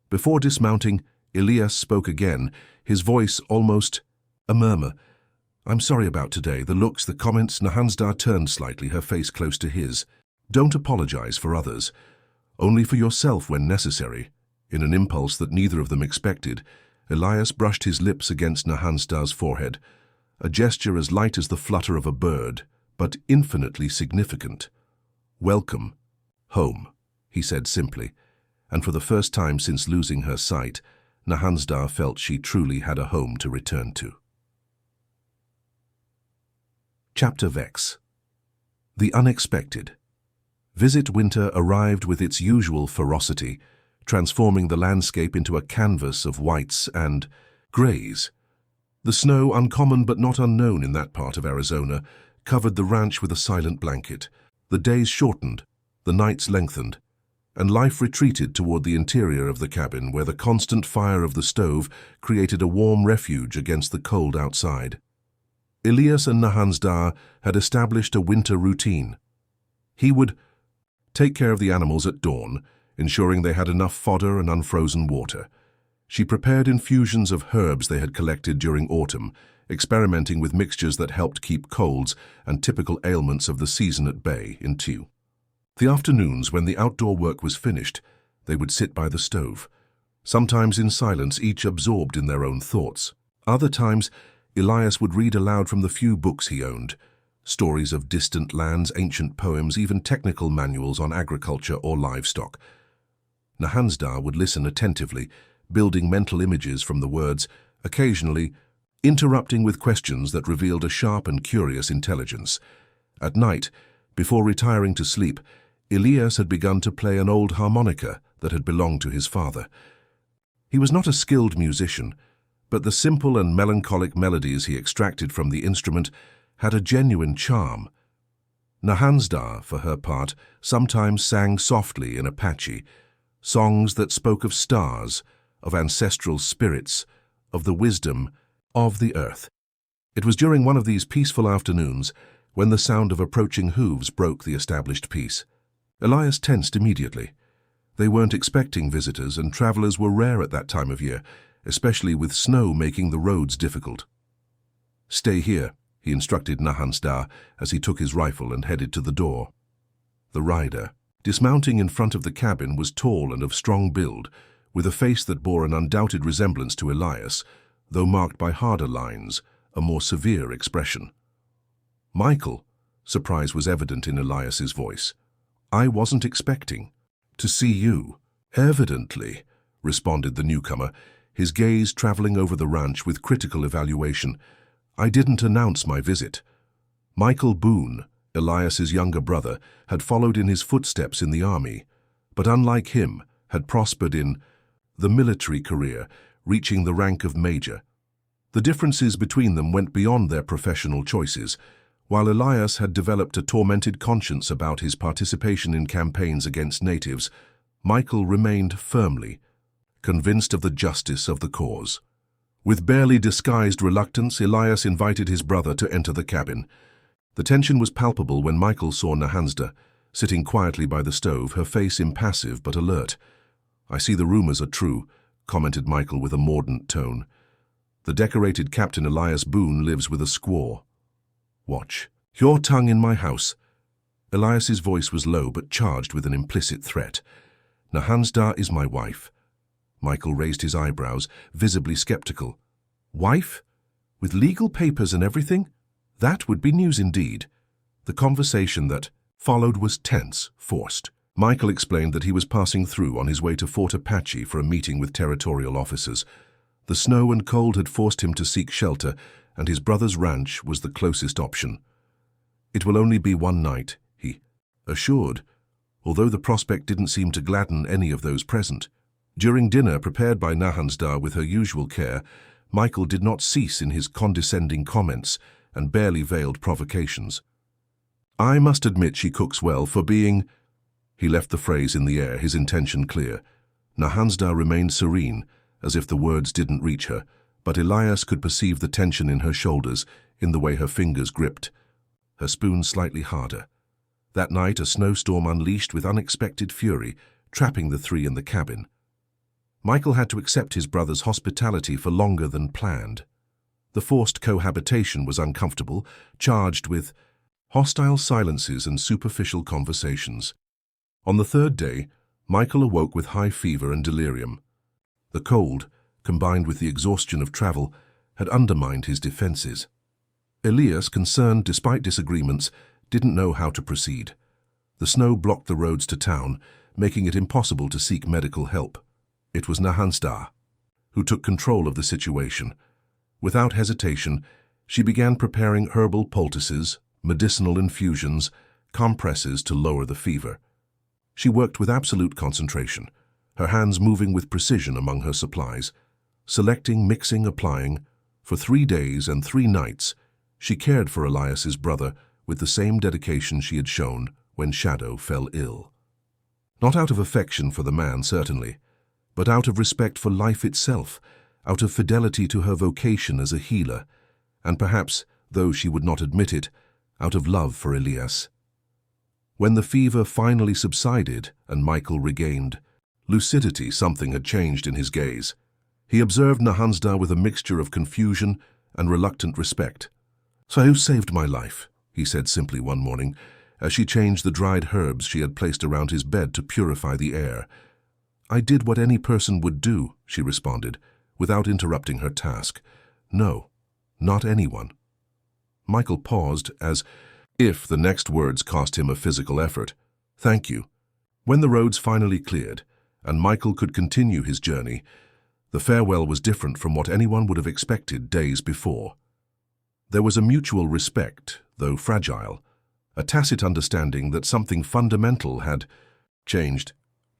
Before dismounting, Elias spoke again, his voice almost a murmur. "I'm sorry about today, the looks, the comments." Nahansdar turned slightly, her face close to his. "Don't apologize for others. Only for yourself when necessary." In an impulse that neither of them expected, Elias brushed his lips against Nahansdar's forehead, a gesture as light as the flutter of a bird, but infinitely significant. "Welcome home," he said simply, and for the first time since losing her sight, Nahansdar felt she truly had a home to return to. Chapter Vex. The unexpected. Visit Winter arrived with its usual ferocity, transforming the landscape into a canvas of whites and grays. The snow, uncommon but not unknown in that part of Arizona, covered the ranch with a silent blanket. The days shortened, the nights lengthened, and life retreated toward the interior of the cabin, where the constant fire of the stove created a warm refuge against the cold outside. Elias and Nahansdar had established a winter routine. He would take care of the animals at dawn, ensuring they had enough fodder and unfrozen water. She prepared infusions of herbs they had collected during autumn, experimenting with mixtures that helped keep colds and typical ailments of the season at bay in chew. The afternoons, when the outdoor work was finished, they would sit by the stove, sometimes in silence, each absorbed in their own thoughts. Other times, Elias would read aloud from the few books he owned, stories of distant lands, ancient poems, even technical manuals on agriculture or livestock. Nahansdar would listen attentively, building mental images from the words, occasionally interrupting with questions that revealed a sharp and curious intelligence. At night, before retiring to sleep, Elias had begun to play an old harmonica that had belonged to his father. He was not a skilled musician, but the simple and melancholic melodies he extracted from the instrument had a genuine charm. Nahansdar, for her part, sometimes sang softly in Apache, songs that spoke of stars, of ancestral spirits, of the wisdom of the earth. It was during one of these peaceful afternoons when the sound of approaching hooves broke the established peace. Elias tensed immediately. They weren't expecting visitors, and travelers were rare at that time of year, especially with snow making the roads difficult. "Stay here," he instructed Nahansdar as he took his rifle and headed to the door. The rider, dismounting in front of the cabin, was tall and of strong build, with a face that bore an undoubted resemblance to Elias, though marked by harder lines, a more severe expression. "Michael," surprise was evident in Elias's voice. "I wasn't expecting to see you." "Evidently," responded the newcomer, his gaze traveling over the ranch with critical evaluation. "I didn't announce my visit." Michael Boone, Elias's younger brother, had followed in his footsteps in the army, but unlike him, had prospered in the military career, reaching the rank of major. The differences between them went beyond their professional choices. While Elias had developed a tormented conscience about his participation in campaigns against natives, Michael remained firmly convinced of the justice of the cause. With barely disguised reluctance, Elias invited his brother to enter the cabin. The tension was palpable when Michael saw Nahasda, sitting quietly by the stove, her face impassive but alert. "I see the rumors are true," commented Michael with a mordant tone. "The decorated Captain Elias Boone lives with a squaw. Watch your tongue in my house." Elias's voice was low but charged with an implicit threat. "Nahasda is my wife." Michael raised his eyebrows, visibly skeptical. "Wife? With legal papers and everything? That would be news indeed." The conversation that followed was tense, forced. Michael explained that he was passing through on his way to Fort Apache for a meeting with territorial officers. The snow and cold had forced him to seek shelter, and his brother's ranch was the closest option. "It will only be one night," he assured, although the prospect didn't seem to gladden any of those present. During dinner, prepared by Nahasda with her usual care, Michael did not cease in his condescending comments and barely veiled provocations. "I must admit she cooks well for being—" He left the phrase in the air, his intention clear. Nahasda remained serene, as if the words didn't reach her, but Elias could perceive the tension in her shoulders, in the way her fingers gripped, her spoon slightly harder. That night, a snowstorm unleashed with unexpected fury, trapping the three in the cabin. Michael had to accept his brother's hospitality for longer than planned. The forced cohabitation was uncomfortable, charged with hostile silences and superficial conversations. On the third day, Michael awoke with high fever and delirium. The cold, combined with the exhaustion of travel, had undermined his defenses. Elias, concerned despite disagreements, didn't know how to proceed. The snow blocked the roads to town, making it impossible to seek medical help. It was Nahasda who took control of the situation. Without hesitation, she began preparing herbal poultices, medicinal infusions, compresses to lower the fever. She worked with absolute concentration, her hands moving with precision among her supplies. Selecting, mixing, applying. For 3 days and 3 nights, she cared for Elias's brother with the same dedication she had shown when Shadow fell ill. Not out of affection for the man, certainly, but out of respect for life itself, out of fidelity to her vocation as a healer, and perhaps, though she would not admit it, out of love for Elias. When the fever finally subsided and Michael regained lucidity, something had changed in his gaze. He observed Nahasda with a mixture of confusion and reluctant respect. "So who saved my life?" he said simply one morning, as she changed the dried herbs she had placed around his bed to purify the air. "I did what any person would do," she responded, without interrupting her task. "No, not anyone." Michael paused, as if the next words cost him a physical effort. "Thank you." When the roads finally cleared, and Michael could continue his journey, the farewell was different from what anyone would have expected days before. There was a mutual respect, though fragile, a tacit understanding that something fundamental had changed.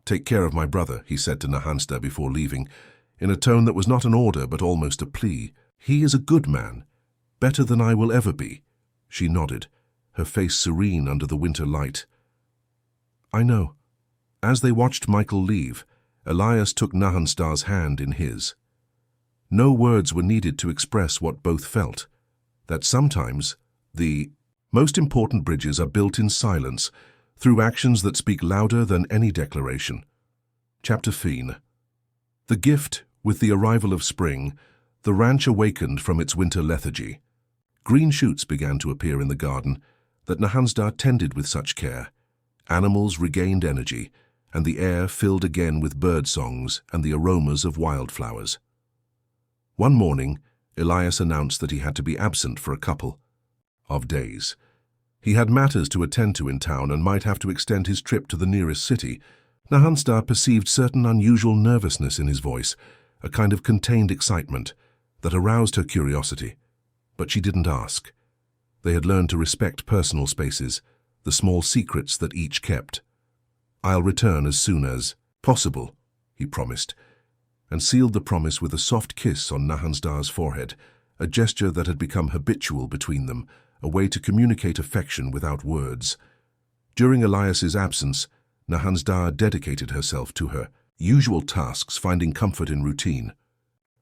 "Take care of my brother," he said to Nahasda before leaving, in a tone that was not an order but almost a plea. "He is a good man, better than I will ever be." She nodded, her face serene under the winter light. "I know." As they watched Michael leave, Elias took Nahasda's hand in his. No words were needed to express what both felt, that sometimes the most important bridges are built in silence, through actions that speak louder than any declaration. Chapter 5. The gift, with the arrival of spring, the ranch awakened from its winter lethargy. Green shoots began to appear in the garden that Nahasda tended with such care. Animals regained energy, and the air filled again with bird songs and the aromas of wildflowers. One morning, Elias announced that he had to be absent for a couple of days. He had matters to attend to in town and might have to extend his trip to the nearest city. Nahanstar perceived certain unusual nervousness in his voice, a kind of contained excitement that aroused her curiosity. But she didn't ask. They had learned to respect personal spaces, the small secrets that each kept. "I'll return as soon as possible," he promised, and sealed the promise with a soft kiss on Nahanstar's forehead, a gesture that had become habitual between them, a way to communicate affection without words. During Elias's absence, Nahanstar dedicated herself to her usual tasks, finding comfort in routine.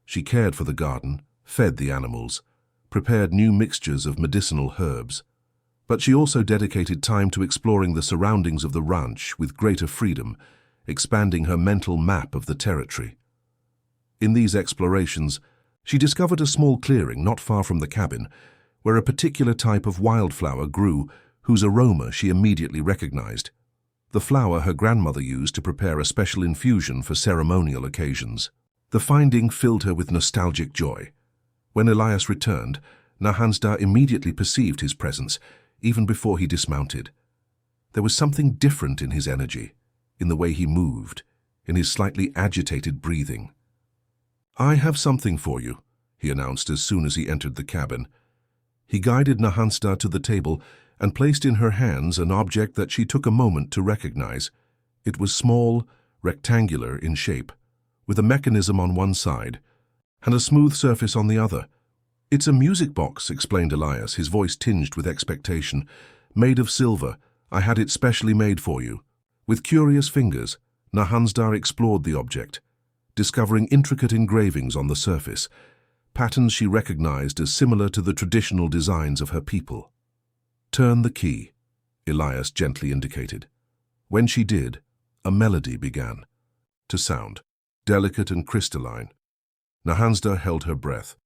She cared for the garden, fed the animals, prepared new mixtures of medicinal herbs. But she also dedicated time to exploring the surroundings of the ranch with greater freedom, expanding her mental map of the territory. In these explorations, she discovered a small clearing not far from the cabin, where a particular type of wildflower grew whose aroma she immediately recognized. The flower her grandmother used to prepare a special infusion for ceremonial occasions. The finding filled her with nostalgic joy. When Elias returned, Nahanstar immediately perceived his presence, even before he dismounted. There was something different in his energy, in the way he moved, in his slightly agitated breathing. "I have something for you," he announced as soon as he entered the cabin. He guided Nahanstar to the table and placed in her hands an object that she took a moment to recognize. It was small, rectangular in shape, with a mechanism on one side and a smooth surface on the other. "It's a music box," explained Elias, his voice tinged with expectation. "Made of silver. I had it specially made for you." With curious fingers, Nahanstar explored the object, discovering intricate engravings on the surface, patterns she recognized as similar to the traditional designs of her people. "Turn the key," Elias gently indicated. When she did, a melody began to sound, delicate and crystalline. Nahanstar held her breath.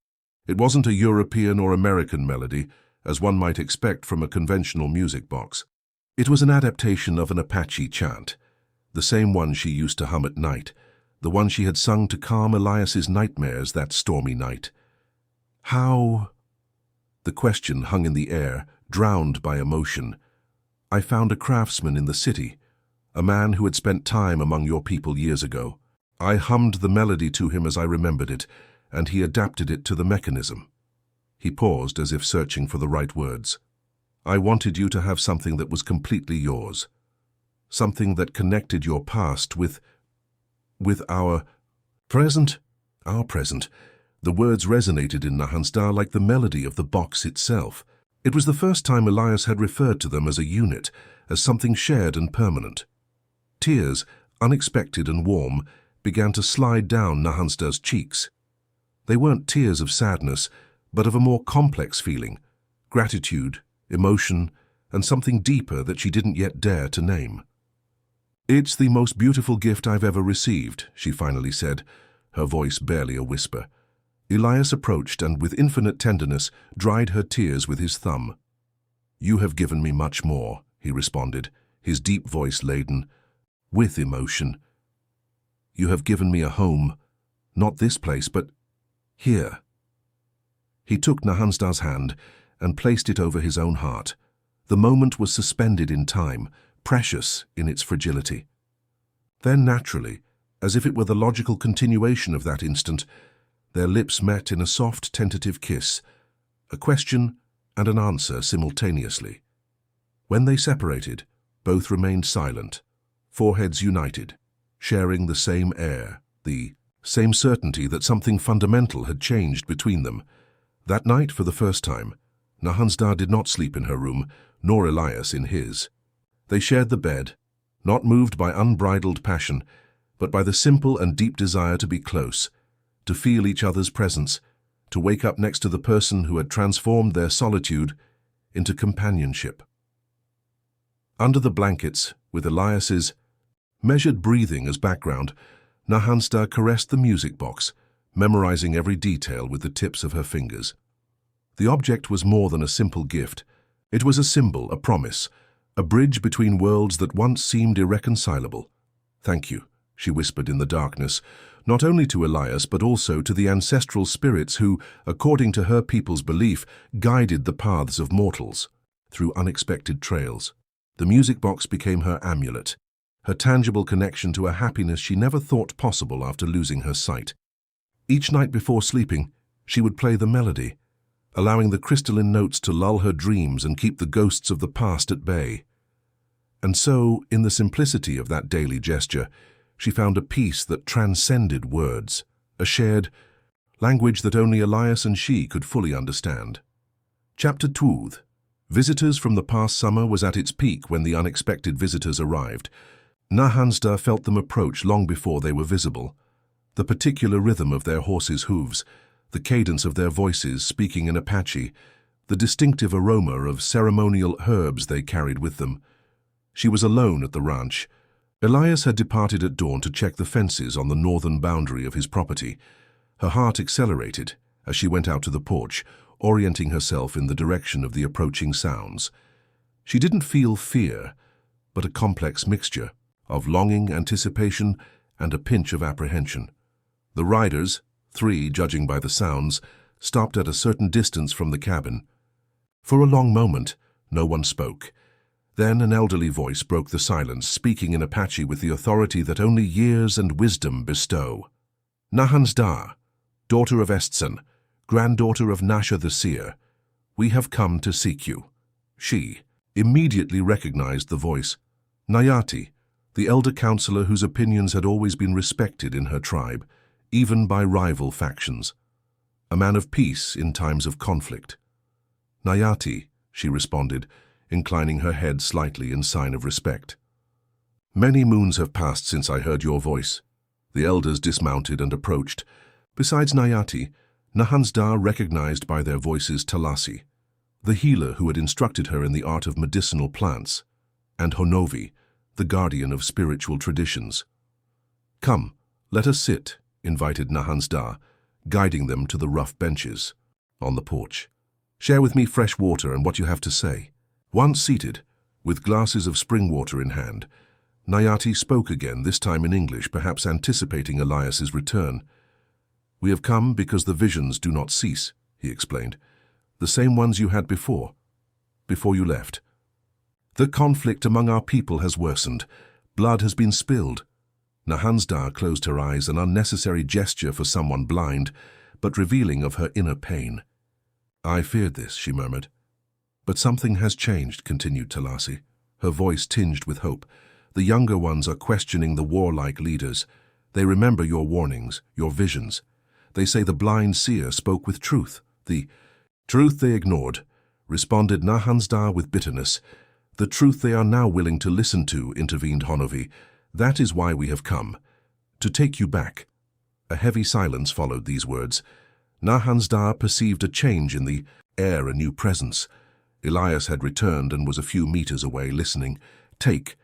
It wasn't a European or American melody, as one might expect from a conventional music box. It was an adaptation of an Apache chant, the same one she used to hum at night, the one she had sung to calm Elias's nightmares that stormy night. "How?" The question hung in the air, drowned by emotion. "I found a craftsman in the city, a man who had spent time among your people years ago. I hummed the melody to him as I remembered it, and he adapted it to the mechanism." He paused as if searching for the right words. "I wanted you to have something that was completely yours, something that connected your past with our present. Our present." The words resonated in Nahanstar like the melody of the box itself. It was the first time Elias had referred to them as a unit, as something shared and permanent. Tears, unexpected and warm, began to slide down Nahanstar's cheeks. They weren't tears of sadness, but of a more complex feeling, gratitude, emotion, and something deeper that she didn't yet dare to name. "It's the most beautiful gift I've ever received," she finally said, her voice barely a whisper. Elias approached and, with infinite tenderness, dried her tears with his thumb. "You have given me much more," he responded, his deep voice laden with emotion. "You have given me a home, not this place, but here." He took Nahanstar's hand and placed it over his own heart. The moment was suspended in time, precious in its fragility. Then naturally, as if it were the logical continuation of that instant, their lips met in a soft, tentative kiss, a question and an answer simultaneously. When they separated, both remained silent, foreheads united, sharing the same air, the same certainty that something fundamental had changed between them. That night, for the first time, Nahanstar did not sleep in her room, nor Elias in his. They shared the bed, not moved by unbridled passion, but by the simple and deep desire to be close, to feel each other's presence, to wake up next to the person who had transformed their solitude into companionship. Under the blankets, with Elias's measured breathing as background, Nahanstar caressed the music box, memorizing every detail with the tips of her fingers. The object was more than a simple gift. It was a symbol, a promise, a bridge between worlds that once seemed irreconcilable. "Thank you," she whispered in the darkness, not only to Elias but also to the ancestral spirits who, according to her people's belief, guided the paths of mortals through unexpected trails. The music box became her amulet, her tangible connection to a happiness she never thought possible after losing her sight. Each night before sleeping, she would play the melody, allowing the crystalline notes to lull her dreams and keep the ghosts of the past at bay. And so, in the simplicity of that daily gesture, she found a peace that transcended words, a shared language that only Elias and she could fully understand. Chapter 2. Visitors from the past summer was at its peak when the unexpected visitors arrived. Nahansda felt them approach long before they were visible. The particular rhythm of their horses' hooves, the cadence of their voices speaking in Apache, the distinctive aroma of ceremonial herbs they carried with them. She was alone at the ranch. Elias had departed at dawn to check the fences on the northern boundary of his property. Her heart accelerated as she went out to the porch, orienting herself in the direction of the approaching sounds. She didn't feel fear, but a complex mixture of longing, anticipation, and a pinch of apprehension. The riders, 3 judging by the sounds, stopped at a certain distance from the cabin. For a long moment, no one spoke. Then an elderly voice broke the silence, speaking in Apache with the authority that only years and wisdom bestow. Nahansda, daughter of Estson, granddaughter of Nasha the seer, we have come to seek you. She immediately recognized the voice. Nayati, the elder counselor whose opinions had always been respected in her tribe, even by rival factions. A man of peace in times of conflict. Nayati, she responded, inclining her head slightly in sign of respect. Many moons have passed since I heard your voice. The elders dismounted and approached. Besides Nayati, Nahansda recognized by their voices Talasi, the healer who had instructed her in the art of medicinal plants, and Honovi, the guardian of spiritual traditions. Come, let us sit, invited Nahansda, guiding them to the rough benches on the porch. Share with me fresh water and what you have to say. Once seated, with glasses of spring water in hand, Nayati spoke again, this time in English, perhaps anticipating Elias's return. We have come because the visions do not cease, he explained. The same ones you had before you left. The conflict among our people has worsened. Blood has been spilled. Nahansda closed her eyes, an unnecessary gesture for someone blind, but revealing of her inner pain. I feared this, she murmured. But something has changed, continued Talasi, her voice tinged with hope. The younger ones are questioning the warlike leaders. They remember your warnings, your visions. They say the blind seer spoke with truth. The truth they ignored, responded Nahansda with bitterness. The truth they are now willing to listen to, intervened Honovi. That is why we have come. To take you back. A heavy silence followed these words. Nahansda perceived a change in the air, a new presence. Elias had returned and was a few meters away, listening. Take,